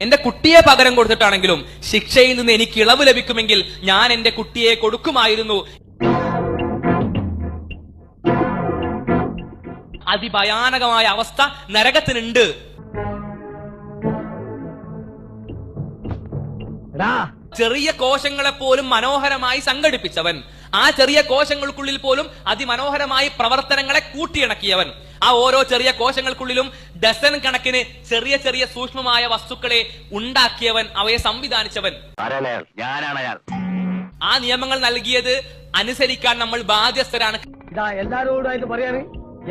എന്റെ കുട്ടിയെ പകരം കൊടുത്തിട്ടാണെങ്കിലും ശിക്ഷയിൽ നിന്ന് എനിക്ക് ഇളവ് ലഭിക്കുമെങ്കിൽ ഞാൻ എന്റെ കുട്ടിയെ കൊടുക്കുമായിരുന്നു. അതിഭയാനകമായ അവസ്ഥ നരകത്തിനുണ്ട്. ചെറിയ കോശങ്ങളെ പോലും മനോഹരമായി സംഘടിപ്പിച്ചവൻ, ആ ചെറിയ കോശങ്ങൾക്കുള്ളിൽ പോലും അതിമനോഹരമായി പ്രവർത്തനങ്ങളെ കൂട്ടിയിണക്കിയവൻ, ആ ഓരോ ചെറിയ കോശങ്ങൾക്കുള്ളിലും ഡസൻ കണക്കിന് ചെറിയ ചെറിയ സൂക്ഷ്മമായ വസ്തുക്കളെ ഉണ്ടാക്കിയവൻ, അവയെ സംവിധാനിച്ചവൻ, ആ നിയമങ്ങൾ നൽകിയത് അനുസരിക്കാൻ നമ്മൾ ബാധ്യസ്ഥരാണ്. എല്ലാരോടായിട്ട് പറയാന്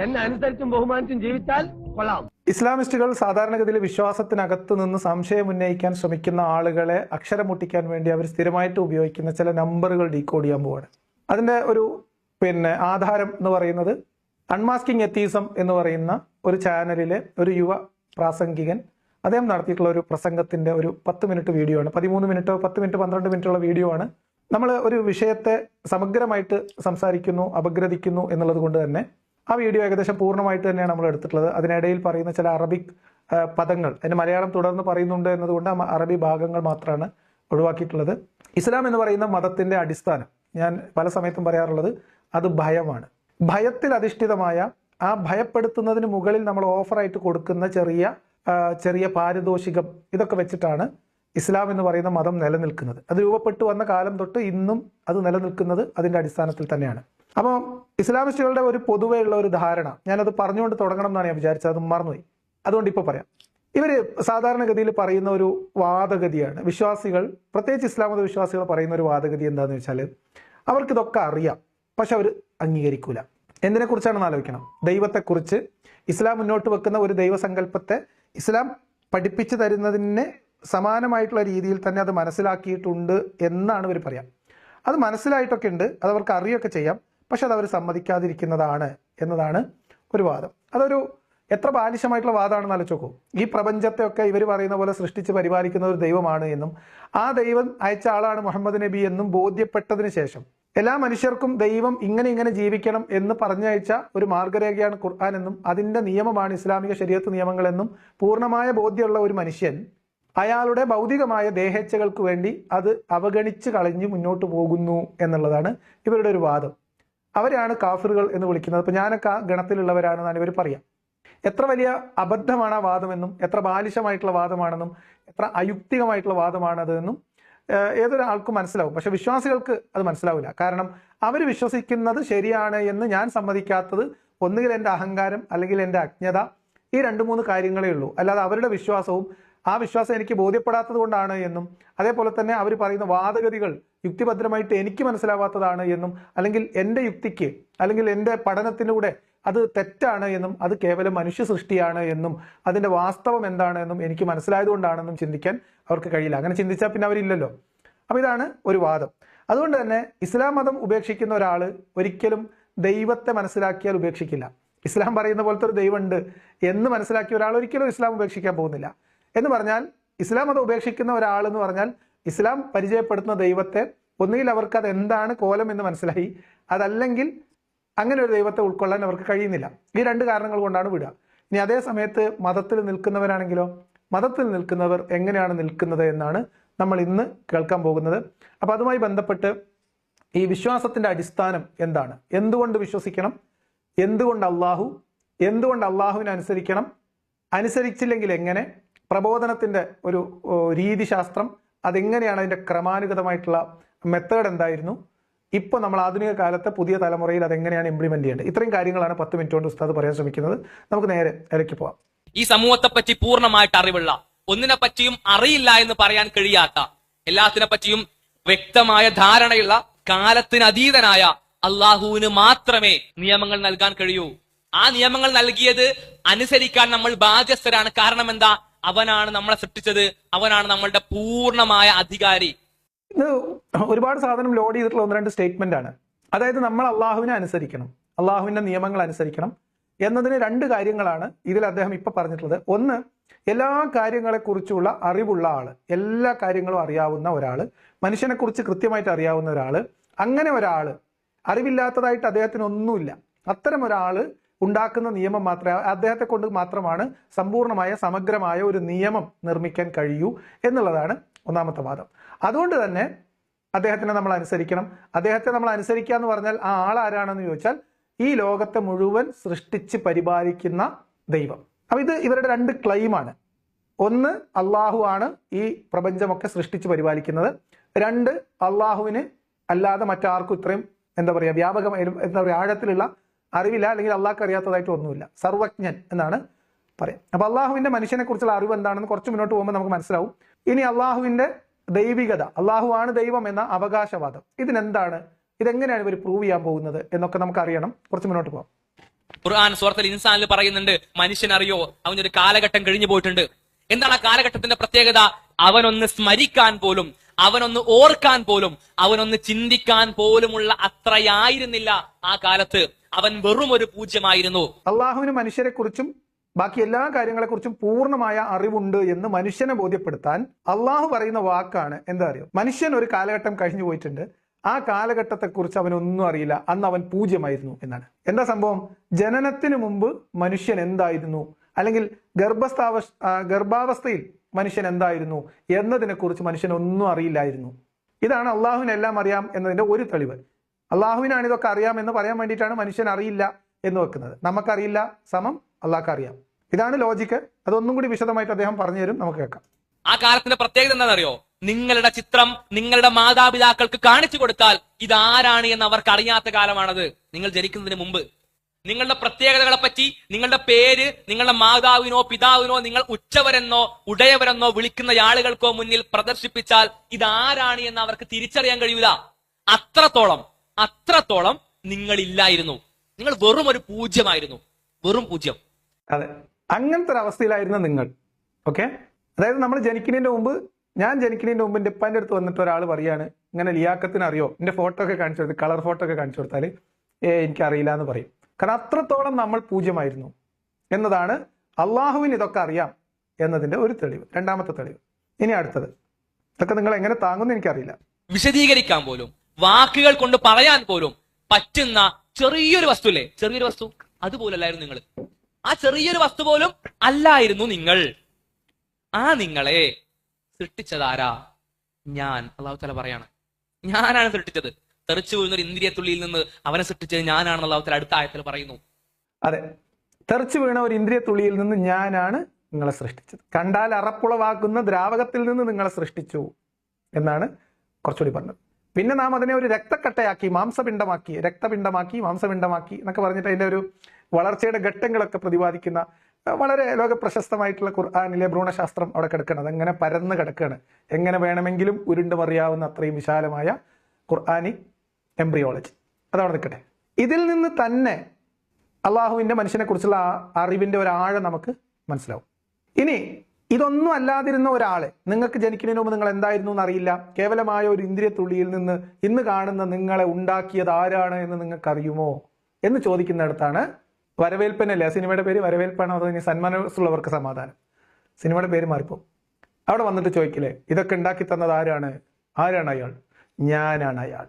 എന്നെ അനുസരിച്ചും ബഹുമാനിച്ചും ജീവിച്ചാൽ കൊള്ളാം. ഇസ്ലാമിസ്റ്റുകൾ സാധാരണഗതിയിൽ വിശ്വാസത്തിനകത്ത് നിന്ന് സംശയം ഉന്നയിക്കാൻ ശ്രമിക്കുന്ന ആളുകളെ അക്ഷരം മുട്ടിക്കാൻ വേണ്ടി അവർ സ്ഥിരമായിട്ട് ഉപയോഗിക്കുന്ന ചില നമ്പറുകൾ ഡീകോഡ് ചെയ്യാൻ പോവാണ്. അതിന്റെ ഒരു ആധാരം എന്ന് പറയുന്നത് അൺമാസ്കിംഗ് എത്തീസം എന്ന് പറയുന്ന ഒരു ചാനലിലെ ഒരു യുവ പ്രാസംഗികൻ അദ്ദേഹം നടത്തിയിട്ടുള്ള ഒരു പ്രസംഗത്തിന്റെ ഒരു 10 മിനിറ്റ് വീഡിയോ ആണ്. 13 മിനിറ്റോ 10 മിനിറ്റ് 12 മിനിറ്റുള്ള വീഡിയോ ആണ്. നമ്മൾ ഒരു വിഷയത്തെ സമഗ്രമായിട്ട് സംസാരിക്കുന്നു, അപഗ്രഥിക്കുന്നു എന്നുള്ളത് കൊണ്ട് തന്നെ ആ വീഡിയോ ഏകദേശം പൂർണ്ണമായിട്ട് തന്നെയാണ് നമ്മൾ എടുത്തിട്ടുള്ളത്. അതിനിടയിൽ പറയുന്ന ചില അറബിക് പദങ്ങൾ, അതിന് മലയാളം തുടർന്ന് പറയുന്നുണ്ട് എന്നതുകൊണ്ട് അറബി ഭാഗങ്ങൾ മാത്രമാണ് ഒഴിവാക്കിയിട്ടുള്ളത്. ഇസ്ലാം എന്ന് പറയുന്ന മതത്തിന്റെ അടിസ്ഥാനം, ഞാൻ പല സമയത്തും പറയാറുള്ളത്, അത് ഭയമാണ്. ഭയത്തിൽ അധിഷ്ഠിതമായ, ആ ഭയപ്പെടുത്തുന്നതിന് മുകളിൽ നമ്മൾ ഓഫറായിട്ട് കൊടുക്കുന്ന ചെറിയ പാരിതോഷികം, ഇതൊക്കെ വെച്ചിട്ടാണ് ഇസ്ലാം എന്ന് പറയുന്ന മതം നിലനിൽക്കുന്നത്. അത് രൂപപ്പെട്ടു വന്ന കാലം തൊട്ട് ഇന്നും അത് നിലനിൽക്കുന്നത് അതിന്റെ അടിസ്ഥാനത്തിൽ തന്നെയാണ്. അപ്പോൾ ഇസ്ലാമിസ്റ്റുകളുടെ ഒരു പൊതുവേ ഉള്ള ഒരു ധാരണ, ഞാനത് പറഞ്ഞുകൊണ്ട് തുടങ്ങണം എന്നാണ് ഞാൻ വിചാരിച്ചത്, അത് മറന്നുപോയി, അതുകൊണ്ട് ഇപ്പോൾ പറയാം. ഇവര് സാധാരണഗതിയിൽ പറയുന്ന ഒരു വാദഗതിയാണ്, വിശ്വാസികൾ, പ്രത്യേകിച്ച് ഇസ്ലാം മത വിശ്വാസികൾ പറയുന്ന ഒരു വാദഗതി എന്താണെന്ന് വെച്ചാൽ, അവർക്കിതൊക്കെ അറിയാം, പക്ഷെ അവർ അംഗീകരിക്കൂല. എന്തിനെക്കുറിച്ചാണെന്ന് ആലോചിക്കണം. ദൈവത്തെക്കുറിച്ച് ഇസ്ലാം മുന്നോട്ട് വെക്കുന്ന ഒരു ദൈവസങ്കല്പത്തെ ഇസ്ലാം പഠിപ്പിച്ചു തരുന്നതിന് സമാനമായിട്ടുള്ള രീതിയിൽ തന്നെ അത് മനസ്സിലാക്കിയിട്ടുണ്ട് എന്നാണ് ഇവർ പറയാം. അത് മനസ്സിലായിട്ടൊക്കെ ഉണ്ട്, അത് അവർക്ക് അറിയൊക്കെ ചെയ്യാം, പക്ഷെ അത് അവർ സമ്മതിക്കാതിരിക്കുന്നതാണ് എന്നതാണ് ഒരു വാദം. അതൊരു എത്ര ബാലിശമായിട്ടുള്ള വാദമാണെന്ന് ആലോചിച്ച്. ഈ പ്രപഞ്ചത്തെ ഒക്കെ ഇവർ പറയുന്ന പോലെ സൃഷ്ടിച്ച് പരിപാലിക്കുന്ന ഒരു ദൈവമാണ് എന്നും ആ ദൈവം അയച്ച ആളാണ് മുഹമ്മദ് നബി എന്നും ബോധ്യപ്പെട്ടതിന് ശേഷം എല്ലാ മനുഷ്യർക്കും ദൈവം ഇങ്ങനെ ജീവിക്കണം എന്ന് പറഞ്ഞയച്ച ഒരു മാർഗരേഖയാണ് ഖുർആൻ എന്നും അതിന്റെ നിയമമാണ് ഇസ്ലാമിക ശരീഅത്ത് നിയമങ്ങളെന്നും പൂർണ്ണമായ ബോധ്യമുള്ള ഒരു മനുഷ്യൻ അയാളുടെ ഭൗതികമായ ദേഹേച്ഛകൾക്ക് വേണ്ടി അത് അവഗണിച്ച് കളഞ്ഞ് മുന്നോട്ട് പോകുന്നു എന്നുള്ളതാണ് ഇവരുടെ ഒരു വാദം. അവരാണ് കാഫിറുകൾ എന്ന് വിളിക്കുന്നത്. അപ്പൊ ഞാനൊക്കെ ആ ഗണത്തിലുള്ളവരാണെന്നാണ് ഇവർ പറയാം. എത്ര വലിയ അബദ്ധമാണ് ആ വാദമെന്നും എത്ര ബാലിശമായിട്ടുള്ള വാദമാണെന്നും എത്ര അയുക്തികമായിട്ടുള്ള വാദമാണതെന്നും ഏതൊരാൾക്കും മനസ്സിലാവും. പക്ഷെ വിശ്വാസികൾക്ക് അത് മനസ്സിലാവില്ല. കാരണം അവർ വിശ്വസിക്കുന്നത് ശരിയാണ് എന്ന് ഞാൻ സമ്മതിക്കാത്തത് ഒന്നുകിൽ എൻ്റെ അഹങ്കാരം അല്ലെങ്കിൽ എൻ്റെ അജ്ഞത, ഈ 2-3 കാര്യങ്ങളേ ഉള്ളൂ. അല്ലാതെ അവരുടെ വിശ്വാസവും ആ വിശ്വാസം എനിക്ക് ബോധ്യപ്പെടാത്തത് കൊണ്ടാണ് എന്നും അതേപോലെ തന്നെ അവർ പറയുന്ന വാദഗതികൾ യുക്തിഭദ്രമായിട്ട് എനിക്ക് മനസ്സിലാവാത്തതാണ് എന്നും അല്ലെങ്കിൽ എൻ്റെ യുക്തിക്ക് അല്ലെങ്കിൽ എൻ്റെ പഠനത്തിലൂടെ അത് തെറ്റാണ് എന്നും അത് കേവലം മനുഷ്യ സൃഷ്ടിയാണ് എന്നും അതിൻ്റെ വാസ്തവം എന്താണ് എന്നും എനിക്ക് മനസ്സിലായതുകൊണ്ടാണെന്നും ചിന്തിക്കാൻ അവർക്ക് കഴിയില്ല. അങ്ങനെ ചിന്തിച്ചാൽ പിന്നെ അവരില്ലല്ലോ. അപ്പം ഇതാണ് ഒരു വാദം. അതുകൊണ്ട് തന്നെ ഇസ്ലാം മതം ഉപേക്ഷിക്കുന്ന ഒരാൾ ഒരിക്കലും ദൈവത്തെ മനസ്സിലാക്കിയാൽ ഉപേക്ഷിക്കില്ല. ഇസ്ലാം പറയുന്ന പോലത്തെ ഒരു ദൈവമുണ്ട് എന്ന് മനസ്സിലാക്കിയ ഒരാൾ ഒരിക്കലും ഇസ്ലാം ഉപേക്ഷിക്കാൻ പോകുന്നില്ല. എന്ന് പറഞ്ഞാൽ ഇസ്ലാം മതം ഉപേക്ഷിക്കുന്ന ഒരാൾ എന്ന് പറഞ്ഞാൽ ഇസ്ലാം പരിചയപ്പെടുത്തുന്ന ദൈവത്തെ ഒന്നുകിൽ അവർക്ക് അത് എന്താണ് കോലം എന്ന് മനസ്സിലായി, അതല്ലെങ്കിൽ അങ്ങനെ ഒരു ദൈവത്തെ ഉൾക്കൊള്ളാൻ അവർക്ക് കഴിയുന്നില്ല. ഈ 2 കാരണങ്ങൾ കൊണ്ടാണ് വിടുക. ഇനി അതേ സമയത്ത് മതത്തിൽ നിൽക്കുന്നവരാണെങ്കിലോ, മതത്തിൽ നിൽക്കുന്നവർ എങ്ങനെയാണ് നിൽക്കുന്നത് എന്നാണ് നമ്മൾ ഇന്ന് കേൾക്കാൻ പോകുന്നത്. അപ്പൊ അതുമായി ബന്ധപ്പെട്ട് ഈ വിശ്വാസത്തിന്റെ അടിസ്ഥാനം എന്താണ്, എന്തുകൊണ്ട് വിശ്വസിക്കണം, എന്തുകൊണ്ട് അള്ളാഹുവിനെ അനുസരിക്കണം, അനുസരിച്ചില്ലെങ്കിൽ എങ്ങനെ, പ്രബോധനത്തിന്റെ ഒരു രീതിശാസ്ത്രം അതെങ്ങനെയാണ്, അതിന്റെ ക്രമാനുഗതമായിട്ടുള്ള മെത്തേഡ് എന്തായിരുന്നു, ഇപ്പോൾ നമ്മൾ ആധുനിക കാലത്തെ പുതിയ തലമുറയിൽ അതെങ്ങനെയാണ് ഇംപ്ലിമെന്റ് ചെയ്യേണ്ടത്, ഇത്രയും കാര്യങ്ങളാണ് 10 മിനിറ്റ് കൊണ്ട് ഉസ്താദ് പറയാൻ ശ്രമിക്കുന്നത്. നമുക്ക് നേരെ ഇടയ്ക്ക് പോവാം. ഈ സമൂഹത്തെ പറ്റി പൂർണ്ണമായിട്ട് അറിവുള്ള, ഒന്നിനെ പറ്റിയും അറിയില്ല എന്ന് പറയാൻ കഴിയാത്ത, എല്ലാത്തിനെ പറ്റിയും വ്യക്തമായ ധാരണയുള്ള, കാലത്തിന് അതീതനായ അള്ളാഹുവിന് മാത്രമേ നിയമങ്ങൾ നൽകാൻ കഴിയൂ. ആ നിയമങ്ങൾ നൽകിയത് അനുസരിക്കാൻ നമ്മൾ ബാധ്യസ്ഥരാണ്. കാരണം എന്താ? അവനാണ് നമ്മളെ സൃഷ്ടിച്ചത്, അവനാണ് നമ്മളുടെ പൂർണ്ണമായ അധികാരി. ഇത് ഒരുപാട് സാധനം ലോഡ് ചെയ്തിട്ടുള്ള 1-2 സ്റ്റേറ്റ്മെന്റ് ആണ്. അതായത് നമ്മൾ അള്ളാഹുവിനെ അനുസരിക്കണം, അള്ളാഹുവിന്റെ നിയമങ്ങൾ അനുസരിക്കണം എന്നതിന് 2 കാര്യങ്ങളാണ് ഇതിൽ അദ്ദേഹം ഇപ്പൊ പറഞ്ഞിട്ടുള്ളത്. ഒന്ന്, എല്ലാ കാര്യങ്ങളെ കുറിച്ചുള്ള അറിവുള്ള ആള്, എല്ലാ കാര്യങ്ങളും അറിയാവുന്ന ഒരാള്, മനുഷ്യനെ കുറിച്ച് കൃത്യമായിട്ട് അറിയാവുന്ന ഒരാള്, അങ്ങനെ ഒരാള്, അറിവില്ലാത്തതായിട്ട് അദ്ദേഹത്തിന് ഒന്നുമില്ല, അത്തരം ഒരാള് ഉണ്ടാക്കുന്ന നിയമം മാത്രമേ, അദ്ദേഹത്തെ കൊണ്ട് മാത്രമാണ് സമ്പൂർണമായ സമഗ്രമായ ഒരു നിയമം നിർമ്മിക്കാൻ കഴിയൂ എന്നുള്ളതാണ് ഒന്നാമത്തെ വാദം. അതുകൊണ്ട് തന്നെ അദ്ദേഹത്തിനെ നമ്മൾ അനുസരിക്കണം. അദ്ദേഹത്തെ നമ്മൾ അനുസരിക്കുക എന്ന് പറഞ്ഞാൽ ആ ആൾ ആരാണെന്ന് ചോദിച്ചാൽ ഈ ലോകത്തെ മുഴുവൻ സൃഷ്ടിച്ച് പരിപാലിക്കുന്ന ദൈവം. അപ്പൊ ഇത് ഇവരുടെ രണ്ട് ക്ലെയിമാണ്. ഒന്ന്, അള്ളാഹു ആണ് ഈ പ്രപഞ്ചമൊക്കെ സൃഷ്ടിച്ച് പരിപാലിക്കുന്നത്. രണ്ട്, അള്ളാഹുവിന് അല്ലാതെ മറ്റാർക്കും ഇത്രയും വ്യാപകമായ ആഴത്തിലുള്ള അറിവില്ല, അല്ലെങ്കിൽ അള്ളാഹ്ക്ക് അറിയാത്തതായിട്ട് ഒന്നുമില്ല. സർവജ്ഞൻ എന്നാണ് പറയാം. അപ്പൊ അള്ളാഹുവിന്റെ മനുഷ്യനെ കുറിച്ചുള്ള അറിവ് എന്താണെന്ന് കുറച്ച് മുന്നോട്ട് പോകുമ്പോൾ നമുക്ക് മനസ്സിലാവും. ഇനി അള്ളാഹുവിന്റെ ദൈവികത, അള്ളാഹു ആണ് ദൈവം എന്ന അവകാശവാദം, ഇതിനെന്താണ്, ഇതെങ്ങനെയാണ് ഇവർ പ്രൂവ് ചെയ്യാൻ പോകുന്നത് എന്നൊക്കെ നമുക്ക് അറിയണം. കുറച്ച് മുന്നോട്ട് പോകാം. ഖുർആൻ സൂറത്തുൽ ഇൻസാനിൽ പറയുന്നുണ്ട്, മനുഷ്യനറിയോ അവനൊരു കാലഘട്ടം കഴിഞ്ഞു പോയിട്ടുണ്ട്. എന്താണ് ആ കാലഘട്ടത്തിന്റെ പ്രത്യേകത? അവനൊന്ന് സ്മരിക്കാൻ പോലും, അവനൊന്ന് ഓർക്കാൻ പോലും, അവനൊന്ന് ചിന്തിക്കാൻ പോലുമുള്ള അത്രയായിരുന്നില്ല ആ കാലത്ത്. അവൻ വെറും ഒരു പൂജ്യമായിരുന്നു. അള്ളാഹുവിന് മനുഷ്യരെ കുറിച്ചും ബാക്കി എല്ലാ കാര്യങ്ങളെക്കുറിച്ചും പൂർണ്ണമായ അറിവുണ്ട് എന്ന് മനുഷ്യനെ ബോധ്യപ്പെടുത്താൻ അള്ളാഹു പറയുന്ന വാക്കാണ് എന്താ അറിയോ? മനുഷ്യൻ ഒരു കാലഘട്ടം കഴിഞ്ഞു പോയിട്ടുണ്ട്, ആ കാലഘട്ടത്തെക്കുറിച്ച് അവനൊന്നും അറിയില്ല, അന്ന് അവൻ പൂജ്യമായിരുന്നു എന്നാണ്. എന്താ സംഭവം? ജനനത്തിന് മുമ്പ് മനുഷ്യൻ എന്തായിരുന്നു, അല്ലെങ്കിൽ ഗർഭാവസ്ഥയിൽ മനുഷ്യൻ എന്തായിരുന്നു എന്നതിനെ കുറിച്ച് മനുഷ്യൻ ഒന്നും അറിയില്ലായിരുന്നു. ഇതാണ് അള്ളാഹുവിന് എല്ലാം അറിയാം എന്നതിന്റെ ഒരു തെളിവ്. അള്ളാഹുവിനാണ് ഇതൊക്കെ അറിയാം എന്ന് പറയാൻ വേണ്ടിയിട്ടാണ് മനുഷ്യൻ അറിയില്ല എന്ന് വെക്കുന്നത്. നമുക്കറിയില്ല സമം അള്ളാഹ്ക്ക് അറിയാം. ഇതാണ് ലോജിക്ക്. അതൊന്നും കൂടി വിശദമായിട്ട് അദ്ദേഹം പറഞ്ഞു തരും, നമുക്ക് കേൾക്കാം. ആ കാലത്തിന്റെ പ്രത്യേകത എന്താണെന്നറിയോ? നിങ്ങളുടെ ചിത്രം നിങ്ങളുടെ മാതാപിതാക്കൾക്ക് കാണിച്ചു കൊടുത്താൽ ഇതാരാണ് എന്ന് അവർക്ക് അറിയാത്ത കാലമാണത്. നിങ്ങൾ ജനിക്കുന്നതിന് മുമ്പ് നിങ്ങളുടെ പ്രത്യേകതകളെ പറ്റി, നിങ്ങളുടെ പേര് നിങ്ങളുടെ മാതാവിനോ പിതാവിനോ നിങ്ങൾ ഉച്ചവരെന്നോ ഉടയവരെന്നോ വിളിക്കുന്ന ആളുകൾക്കോ മുന്നിൽ പ്രദർശിപ്പിച്ചാൽ ഇതാരാണ് എന്ന് അവർക്ക് തിരിച്ചറിയാൻ കഴിയൂല. അത്രത്തോളം നിങ്ങളില്ലായിരുന്നു. നിങ്ങൾ വെറും ഒരു പൂജ്യമായിരുന്നു, വെറും പൂജ്യം. അതെ, അങ്ങനത്തെ ഒരു അവസ്ഥയിലായിരുന്നു നിങ്ങൾ. ഓക്കെ, അതായത് നമ്മൾ ജനിക്കുന്നതിന്റെ മുമ്പ്, ഞാൻ ജനിക്കുന്നതിന്റെ മുമ്പ് എൻ്റെ ഉപ്പാൻ്റെ അടുത്ത് വന്നിട്ട് ഒരാൾ പറയാണ്, ഇങ്ങനെ ലിയാക്കത്തിന് അറിയോ, എൻ്റെ ഫോട്ടോ ഒക്കെ കാണിച്ചു കൊടുത്ത്, കളർ ഫോട്ടോ ഒക്കെ കാണിച്ചു കൊടുത്താൽ എനിക്കറിയില്ല എന്ന് പറയും. കാരണം അത്രത്തോളം നമ്മൾ പൂജ്യമായിരുന്നു എന്നതാണ് അള്ളാഹുവിന് ഇതൊക്കെ അറിയാം എന്നതിന്റെ ഒരു തെളിവ്. രണ്ടാമത്തെ തെളിവ്. ഇനി അടുത്തത്, ഇതൊക്കെ നിങ്ങൾ എങ്ങനെ താങ്ങുമെന്ന് എനിക്കറിയില്ല. വിശദീകരിക്കാൻ പോലും, വാക്കുകൾ കൊണ്ട് പറയാൻ പോലും പറ്റുന്ന ചെറിയൊരു വസ്തു അല്ലേ, ചെറിയൊരു വസ്തു, അതുപോലല്ലായിരുന്നു നിങ്ങൾ. ആ ചെറിയൊരു വസ്തു പോലും അല്ലായിരുന്നു നിങ്ങൾ. ആ നിങ്ങളെ സൃഷ്ടിച്ചതാരാ? ഞാൻ. അള്ളാഹു തആല പറയാണ്, ഞാനാണ് സൃഷ്ടിച്ചത്. തെറിച്ചു വീഴുന്ന ഒരു ഇന്ദ്രിയത്തുള്ളിയിൽ നിന്ന് അവനെ സൃഷ്ടിച്ചത് ഞാനാണെന്ന് അള്ളാഹു തആല അടുത്ത ആയത്തിൽ പറയുന്നു. അതെ, തെറിച്ചു വീണ ഒരു ഇന്ദ്രിയത്തുള്ളിയിൽ നിന്ന് ഞാനാണ് നിങ്ങളെ സൃഷ്ടിച്ചത്. കണ്ടാൽ അറപ്പുളവാക്കുന്ന ദ്രാവകത്തിൽ നിന്ന് നിങ്ങളെ സൃഷ്ടിച്ചു എന്നാണ് കുറച്ചുകൂടി പറഞ്ഞത്. പിന്നെ നാം അതിനെ ഒരു രക്തക്കട്ടയാക്കി, രക്തപിണ്ഡമാക്കി മാംസപിണ്ഡമാക്കി എന്നൊക്കെ പറഞ്ഞിട്ട് അതിന്റെ ഒരു വളർച്ചയുടെ ഘട്ടങ്ങളൊക്കെ പ്രതിപാദിക്കുന്ന വളരെ ലോകപ്രശസ്തമായിട്ടുള്ള ഖുർആനിലെ ഭ്രൂണശാസ്ത്രം അവിടെ കിടക്കുകയാണ്. അതെങ്ങനെ പരന്ന് കിടക്കുകയാണ്. എങ്ങനെ വേണമെങ്കിലും ഉരുണ്ടുമറിയാവുന്ന അത്രയും വിശാലമായ ഖുർആനി എംബ്രിയോളജി. അതവിടെ നിൽക്കട്ടെ. ഇതിൽ നിന്ന് തന്നെ അള്ളാഹുവിന്റെ മനുഷ്യനെ കുറിച്ചുള്ള അറിവിന്റെ ഒരു ആഴം നമുക്ക് മനസ്സിലാവും. ഇനി ഇതൊന്നും അല്ലാതിരുന്ന ഒരാളെ, നിങ്ങൾക്ക് ജനിക്കുന്നതിന് മുമ്പ് നിങ്ങൾ എന്തായിരുന്നു എന്നറിയില്ല, കേവലമായ ഒരു ഇന്ദ്രിയത്തുള്ളിയിൽ നിന്ന് ഇന്ന് കാണുന്ന നിങ്ങളെ ഉണ്ടാക്കിയത് ആരാണ് എന്ന് നിങ്ങൾക്ക് അറിയുമോ എന്ന് ചോദിക്കുന്നിടത്താണ് വരവേൽപ്പനല്ലേ. ആ സിനിമയുടെ പേര് വരവേൽപ്പാണോ അതോ ഇനി സന്മനസ്സുള്ളവർക്ക് സമാധാനം, സിനിമയുടെ പേര് മാറിപ്പോ. അവിടെ വന്നിട്ട് ചോദിക്കില്ലേ, ഇതൊക്കെ ഉണ്ടാക്കി തന്നത് ആരാണ് അയാൾ? ഞാനാണ് അയാൾ.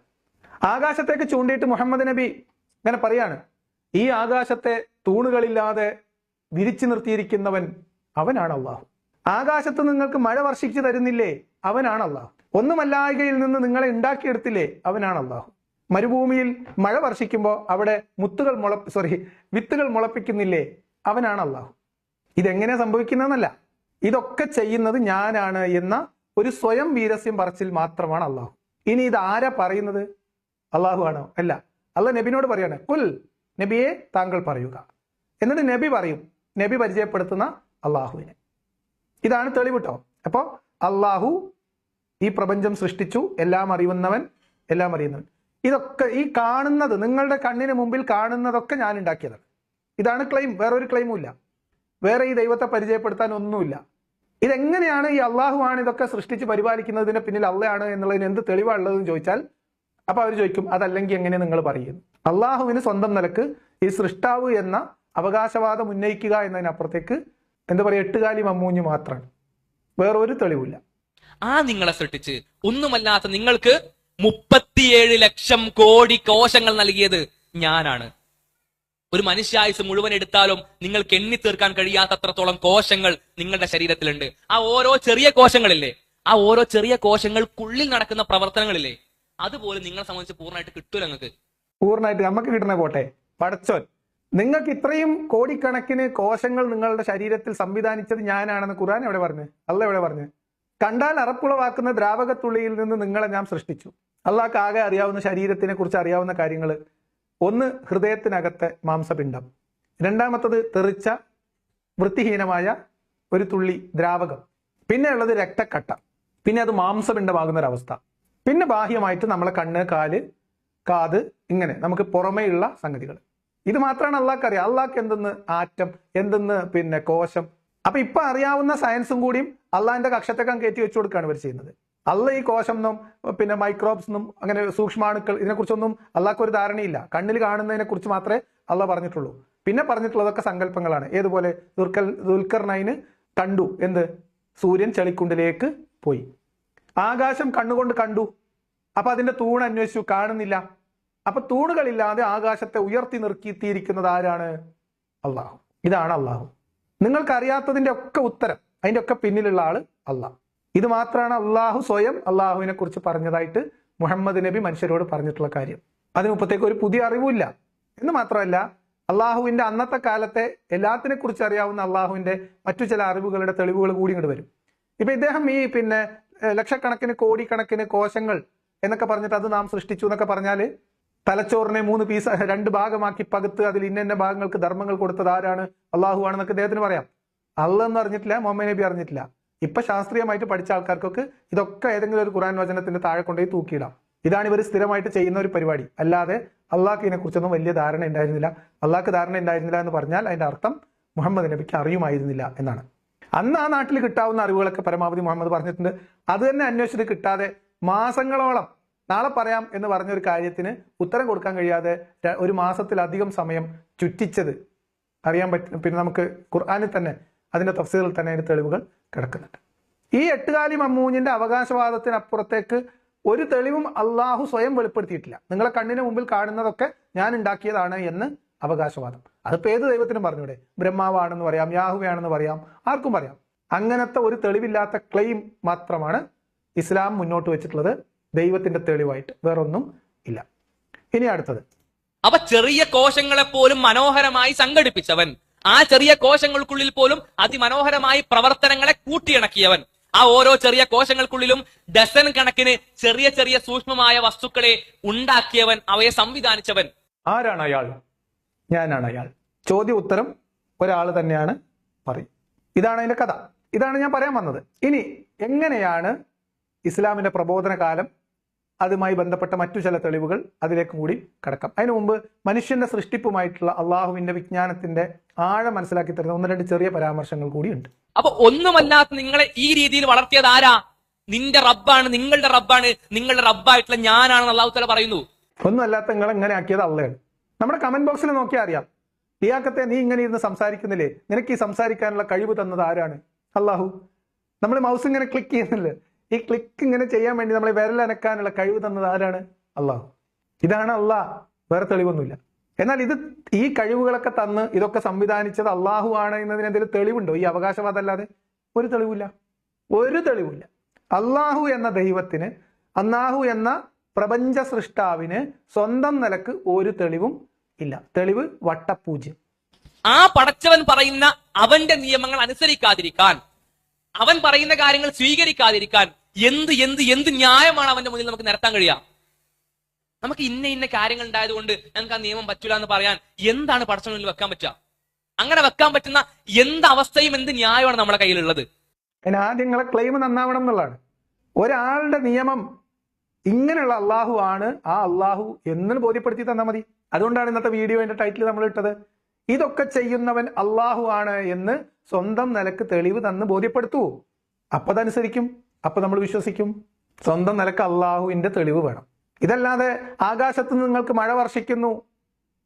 ആകാശത്തേക്ക് ചൂണ്ടിയിട്ട് മുഹമ്മദ് നബി ഇങ്ങനെ പറയാണ്, ഈ ആകാശത്തെ തൂണുകളില്ലാതെ വിരിച്ചു നിർത്തിയിരിക്കുന്നവൻ അവനാണ് അള്ളാഹു. ആകാശത്ത് നിങ്ങൾക്ക് മഴ വർഷിച്ചു തരുന്നില്ലേ, അവനാണ് അള്ളാഹു. ഒന്നുമല്ലായ്കയിൽ നിന്ന് നിങ്ങളെ ഉണ്ടാക്കിയെടുത്തില്ലേ, അവനാണ് അള്ളാഹു. മരുഭൂമിയിൽ മഴ വർഷിക്കുമ്പോൾ അവിടെ വിത്തുകൾ മുളപ്പിക്കുന്നില്ലേ, അവനാണ് അള്ളാഹു. ഇതെങ്ങനെ സംഭവിക്കുന്നതെന്നല്ല, ഇതൊക്കെ ചെയ്യുന്നത് ഞാനാണ് എന്ന ഒരു സ്വയം വീരസ്യം പറച്ചിൽ മാത്രമാണ് അള്ളാഹു. ഇനി ഇത് ആരാ പറയുന്നത്? അള്ളാഹു ആണോ? അല്ല, അള്ളാഹ് നബിനോട് പറയാണ്, കുൽ, നബിയെ താങ്കൾ പറയുക. എന്നിട്ട് നബി പറയും, നബി പരിചയപ്പെടുത്തുന്ന അള്ളാഹുവിനെ. ഇതാണ് തെളിവിട്ടോ. അപ്പോ അള്ളാഹു ഈ പ്രപഞ്ചം സൃഷ്ടിച്ചു, എല്ലാം അറിയുന്നവൻ. ഇതൊക്കെ ഈ കാണുന്നത്, നിങ്ങളുടെ കണ്ണിന് മുമ്പിൽ കാണുന്നതൊക്കെ ഞാൻ ഉണ്ടാക്കിയതാണ്. ഇതാണ് ക്ലെയിം, വേറൊരു ക്ലെയിമും ഇല്ല. വേറെ ഈ ദൈവത്തെ പരിചയപ്പെടുത്താൻ ഒന്നുമില്ല. ഇതെങ്ങനെയാണ് ഈ അള്ളാഹു ആണ് ഇതൊക്കെ സൃഷ്ടിച്ച് പരിപാലിക്കുന്നതിന് പിന്നിൽ അള്ളയാണ് എന്നുള്ളതിന് എന്ത് തെളിവാണുള്ളതെന്ന് ചോദിച്ചാൽ, അപ്പൊ അവർ ചോദിക്കും, അതല്ലെങ്കിൽ എങ്ങനെ നിങ്ങൾ പറയുന്നു? അള്ളാഹുവിന് സ്വന്തം നിലക്ക് ഈ സൃഷ്ടാവ് എന്ന അവകാശവാദം ഉന്നയിക്കുക എന്നതിനപ്പുറത്തേക്ക് എന്താ പറയുക, എട്ടുകാലി മമ്മൂഞ്ഞ് മാത്രമാണ്, വേറൊരു തെളിവില്ല. ആ നിങ്ങളെ സൃഷ്ടിച്ച് ഒന്നുമല്ലാത്ത നിങ്ങൾക്ക് 37 ലക്ഷം കോടി കോശങ്ങൾ നൽകിയത് ഞാനാണ്. ഒരു മനുഷ്യായുസ് മുഴുവൻ എടുത്താലും നിങ്ങൾക്ക് എണ്ണി തീർക്കാൻ കഴിയാത്തത്രത്തോളം കോശങ്ങൾ നിങ്ങളുടെ ശരീരത്തിലുണ്ട്. ആ ഓരോ ചെറിയ കോശങ്ങളില്ലേ, ആ ഓരോ ചെറിയ കോശങ്ങൾക്കുള്ളിൽ നടക്കുന്ന പ്രവർത്തനങ്ങളില്ലേ, അതുപോലെ നിങ്ങളെ സംബന്ധിച്ച് പൂർണ്ണമായിട്ട് കിട്ടൂല. നിങ്ങൾക്ക് പൂർണ്ണമായിട്ട് നമുക്ക് കിട്ടണ പോട്ടെ, പടച്ചോൻ നിങ്ങൾക്ക് ഇത്രയും കോടിക്കണക്കിന് കോശങ്ങൾ നിങ്ങളുടെ ശരീരത്തിൽ സംവിധാനിച്ചത് ഞാനാണെന്ന് ഖുർആൻ എവിടെ പറഞ്ഞു? അല്ല എവിടെ പറഞ്ഞു? കണ്ടാൽ അറപ്പുളവാക്കുന്ന ദ്രാവകത്തുള്ളിയിൽ നിന്ന് നിങ്ങളെ ഞാൻ സൃഷ്ടിച്ചു. അള്ളാഹ്ക്ക് ആകെ അറിയാവുന്ന ശരീരത്തിനെ കുറിച്ച് അറിയാവുന്ന കാര്യങ്ങൾ, ഒന്ന് ഹൃദയത്തിനകത്തെ മാംസപിണ്ഡം, രണ്ടാമത്തത് തെറിച്ച വൃത്തിഹീനമായ ഒരു തുള്ളി ദ്രാവകം, പിന്നെ ഉള്ളത് രക്തക്കട്ട, പിന്നെ അത് മാംസപിണ്ഡമാകുന്നൊരവസ്ഥ, പിന്നെ ബാഹ്യമായിട്ട് നമ്മളെ കണ്ണ്, കാല്, കാത്, ഇങ്ങനെ നമുക്ക് പുറമേയുള്ള സംഗതികൾ. ഇത് മാത്രമാണ് അള്ളാഹ്ക്ക് അറിയാം. അള്ളാഹ്ക്ക് എന്തെന്ന് ആറ്റം, എന്തെന്ന് പിന്നെ കോശം. അപ്പൊ ഇപ്പൊ അറിയാവുന്ന സയൻസും കൂടിയും അള്ളാഹിന്റെ കക്ഷത്തേക്കാൻ കയറ്റി വെച്ചു കൊടുക്കുകയാണ് ഇവർ ചെയ്യുന്നത്. അള്ള ഈ കോശം എന്നും പിന്നെ മൈക്രോബ്സ് എന്നും അങ്ങനെ സൂക്ഷ്മാണുക്കൾ ഇതിനെക്കുറിച്ചൊന്നും അള്ളാഹ്ക്ക് ഒരു ധാരണയില്ല. കണ്ണിൽ കാണുന്നതിനെ കുറിച്ച് മാത്രമേ അള്ളാഹ് പറഞ്ഞിട്ടുള്ളൂ. പിന്നെ പറഞ്ഞിട്ടുള്ളതൊക്കെ സങ്കല്പങ്ങളാണ്. ഏതുപോലെ ദുൽഖർനൈന് കണ്ടു എന്ത്? സൂര്യൻ ചെളിക്കുണ്ടിലേക്ക് പോയി. ആകാശം കണ്ണുകൊണ്ട് കണ്ടു. അപ്പൊ അതിന്റെ തൂണ് അന്വേഷിച്ചു, കാണുന്നില്ല. അപ്പൊ തൂണുകളില്ലാതെ ആകാശത്തെ ഉയർത്തി നിർത്തിയിരിക്കുന്നത് ആരാണ്? അള്ളാഹു. ഇതാണ് അള്ളാഹു. നിങ്ങൾക്ക് അറിയാത്തതിന്റെ ഒക്കെ ഉത്തരം, അതിന്റെ ഒക്കെ പിന്നിലുള്ള ആള് അള്ളാഹ്. ഇത് മാത്രമാണ് അള്ളാഹു സ്വയം അള്ളാഹുവിനെ കുറിച്ച് പറഞ്ഞതായിട്ട് മുഹമ്മദ് നബി മനുഷ്യരോട് പറഞ്ഞിട്ടുള്ള കാര്യം. അതിന് മുപ്പത്തേക്ക് ഒരു പുതിയ അറിവില്ല എന്ന് മാത്രമല്ല, അള്ളാഹുവിന്റെ അന്നത്തെ കാലത്തെ എല്ലാത്തിനെ കുറിച്ച് അറിയാവുന്ന അള്ളാഹുവിന്റെ മറ്റു ചില അറിവുകളുടെ തെളിവുകൾ കൂടി ഇങ്ങോട്ട് വരും. ഇപ്പൊ ഇദ്ദേഹം ഈ പിന്നെ ലക്ഷക്കണക്കിന് കോടിക്കണക്കിന് കോശങ്ങൾ എന്നൊക്കെ പറഞ്ഞിട്ട് അത് നാം സൃഷ്ടിച്ചു എന്നൊക്കെ പറഞ്ഞാല്, തലച്ചോറിനെ 3 പീസ് 2 ഭാഗമാക്കി പകുത്ത് അതിൽ ഇന്ന ഭാഗങ്ങൾക്ക് ധർമ്മങ്ങൾ കൊടുത്തത് ആരാണ്? അള്ളാഹു ആണെന്നൊക്കെ അദ്ദേഹത്തിന് പറയാം. അള്ളാഹ് എന്ന് അറിഞ്ഞിട്ടില്ല, മുഹമ്മദ് നബി അറിഞ്ഞിട്ടില്ല. ഇപ്പൊ ശാസ്ത്രീയമായിട്ട് പഠിച്ച ആൾക്കാർക്കൊക്കെ ഇതൊക്കെ ഏതെങ്കിലും ഒരു ഖുർആൻ വചനത്തിന്റെ താഴെ കൊണ്ടുപോയി തൂക്കിയിടാം. ഇതാണ് ഇവർ സ്ഥിരമായിട്ട് ചെയ്യുന്ന ഒരു പരിപാടി. അല്ലാതെ അള്ളാഹ്ക്ക് ഇതിനെ കുറിച്ചൊന്നും വലിയ ധാരണ ഉണ്ടായിരുന്നില്ല. അള്ളാഹ്ക്ക് ധാരണ ഉണ്ടായിരുന്നില്ല എന്ന് പറഞ്ഞാൽ അതിന്റെ അർത്ഥം മുഹമ്മദ് നബിക്ക് അറിയുമായിരുന്നില്ല എന്നാണ്. അന്ന് ആ നാട്ടിൽ കിട്ടാവുന്ന അറിവുകളൊക്കെ പരമാവധി മുഹമ്മദ് പറഞ്ഞിട്ടുണ്ട്. അത് തന്നെ അന്വേഷിച്ചിട്ട് കിട്ടാതെ മാസങ്ങളോളം നാളെ പറയാം എന്ന് പറഞ്ഞ ഒരു കാര്യത്തിന് ഉത്തരം കൊടുക്കാൻ കഴിയാതെ 1 മാസത്തിലധികം സമയം ചുറ്റിച്ചത് അറിയാൻ പറ്റും. പിന്നെ നമുക്ക് ഖുർആനിൽ തന്നെ അതിന്റെ തഫ്സീറിൽ തന്നെ അതിന്റെ തെളിവുകൾ കിടക്കുന്നുണ്ട്. ഈ 8 മമ്മൂഞ്ഞിന്റെ അവകാശവാദത്തിനപ്പുറത്തേക്ക് ഒരു തെളിവും അള്ളാഹു സ്വയം വെളിപ്പെടുത്തിയിട്ടില്ല. നിങ്ങളെ കണ്ണിന് മുമ്പിൽ കാണുന്നതൊക്കെ ഞാൻ ഉണ്ടാക്കിയതാണ് എന്ന് അവകാശവാദം. അതിപ്പോ ഏത് ദൈവത്തിനും പറഞ്ഞൂടെ? ബ്രഹ്മാവാണെന്ന് പറയാം, യാഹുവയാണെന്ന് പറയാം, ആർക്കും പറയാം. അങ്ങനത്തെ ഒരു തെളിവില്ലാത്ത ക്ലെയിം മാത്രമാണ് ഇസ്ലാം മുന്നോട്ട് വെച്ചിട്ടുള്ളത് ദൈവത്തിന്റെ തെളിവായിട്ട്. വേറൊന്നും ഇല്ല. ഇനി അടുത്തത്, അപ്പൊ ചെറിയ കോശങ്ങളെ പോലും മനോഹരമായി സംഘടിപ്പിച്ചവൻ, ആ ചെറിയ കോശങ്ങൾക്കുള്ളിൽ പോലും അതിമനോഹരമായി പ്രവർത്തനങ്ങളെ കൂട്ടിയിണക്കിയവൻ, ആ ഓരോ ചെറിയ കോശങ്ങൾക്കുള്ളിലും ഡസൻ കണക്കിന് ചെറിയ ചെറിയ സൂക്ഷ്മമായ വസ്തുക്കളെ ഉണ്ടാക്കിയവൻ, അവയെ സംവിധാനിച്ചവൻ. ആരാണ് അയാൾ? ഞാനാണ് അയാൾ. ചോദ്യ ഉത്തരം ഒരാൾ തന്നെയാണ് പറയും. ഇതാണ് അതിന്റെ കഥ. ഇതാണ് ഞാൻ പറയാൻ വന്നത്. ഇനി എങ്ങനെയാണ് ഇസ്ലാമിന്റെ പ്രബോധന കാലം, അതുമായി ബന്ധപ്പെട്ട മറ്റു ചില തെളിവുകൾ അതിലേക്ക് കൂടി കടക്കാം. അതിനു മുമ്പ് മനുഷ്യന്റെ സൃഷ്ടിപ്പുമായിട്ടുള്ള അള്ളാഹുവിന്റെ വിജ്ഞാനത്തിന്റെ ആഴം മനസ്സിലാക്കി തരുന്ന 1-2 ചെറിയ പരാമർശങ്ങൾ കൂടി ഉണ്ട്. അപ്പൊ ഒന്നുമല്ലാത്ത നിങ്ങളെ ഈ രീതിയിൽ വളർത്തിയത് ആരാ? നിന്റെ റബ്ബാണ്, നിങ്ങളുടെ റബ്ബാണ്, നിങ്ങളുടെ റബ്ബായിട്ടുള്ള ഞാനാണെന്ന് അള്ളാഹു തആല പറയുന്നു. ഒന്നുമല്ലാത്ത നിങ്ങൾ എങ്ങനെ ആക്കിയത് അള്ളയാണ്. നമ്മുടെ കമന്റ് ബോക്സിൽ നോക്കിയാൽ അറിയാം. ലിയാഖത്തെ, നീ ഇങ്ങനെ ഇരുന്ന് സംസാരിക്കുന്നില്ലേ? നിനക്ക് ഈ സംസാരിക്കാനുള്ള കഴിവ് തന്നത് ആരാണ്? അള്ളാഹു. നമ്മൾ മൗസ് ഇങ്ങനെ ക്ലിക്ക് ചെയ്യുന്നില്ലേ? ഈ ക്ലിക്ക് ഇങ്ങനെ ചെയ്യാൻ വേണ്ടി നമ്മളെ വിരലനക്കാനുള്ള കഴിവ് തന്നത് ആരാണ്? അള്ളാഹു. ഇതാണ് അള്ളാഹ്, വേറെ തെളിവൊന്നുമില്ല. എന്നാൽ ഈ കഴിവുകളൊക്കെ തന്ന് ഇതൊക്കെ സംവിധാനിച്ചത് അള്ളാഹു ആണ് എന്നതിന് എന്തെങ്കിലും തെളിവുണ്ടോ? ഈ അവകാശവാദം അല്ലാതെ ഒരു തെളിവില്ല. ഒരു തെളിവില്ല. അള്ളാഹു എന്ന ദൈവത്തിന്, അല്ലാഹു എന്ന പ്രപഞ്ച സൃഷ്ടാവിന് സ്വന്തം നിലക്ക് ഒരു തെളിവും ഇല്ല. തെളിവ് വട്ടപൂജ്യം. ആ പടച്ചവൻ പറയുന്ന അവന്റെ നിയമങ്ങൾ അനുസരിക്കാതിരിക്കാൻ, അവൻ പറയുന്ന കാര്യങ്ങൾ സ്വീകരിക്കാതിരിക്കാൻ എന്ത് എന്ത് എന്ത് ന്യായമാണ് അവന്റെ മുന്നിൽ നമുക്ക് നിരത്താൻ കഴിയുക? നമുക്ക് ഇന്ന കാര്യങ്ങൾ ഉണ്ടായതുകൊണ്ട് ഞങ്ങൾക്ക് ആ നിയമം പറ്റൂല എന്ന് പറയാൻ എന്താണ് പടച്ചവന്റെ മുന്നിൽ വെക്കാൻ പറ്റുക? അങ്ങനെ വെക്കാൻ പറ്റുന്ന എന്ത് അവസ്ഥയും എന്ത് ന്യായമാണ് നമ്മുടെ കയ്യിലുള്ളത്? അതിന് ആദ്യം നിങ്ങളെ ക്ലെയിം നന്നാവണം എന്നുള്ളതാണ്. ഒരാളുടെ നിയമം ഇങ്ങനെയുള്ള അള്ളാഹു ആണ്, ആ അള്ളാഹു എന്ന് ബോധ്യപ്പെടുത്തി തന്നാൽ മതി. അതുകൊണ്ടാണ് ഇന്നത്തെ വീഡിയോന്റെ ടൈറ്റിൽ നമ്മൾ ഇട്ടത്. ഇതൊക്കെ ചെയ്യുന്നവൻ അള്ളാഹു ആണ് എന്ന് സ്വന്തം നിലക്ക് തെളിവ് തന്ന് ബോധ്യപ്പെടുത്തൂ. അപ്പൊ അതനുസരിക്കും, അപ്പൊ നമ്മൾ വിശ്വസിക്കും. സ്വന്തം നിലക്ക് അള്ളാഹുവിന്റെ തെളിവ് വേണം. ഇതല്ലാതെ ആകാശത്ത് നിങ്ങൾക്ക് മഴ വർഷിക്കുന്നു,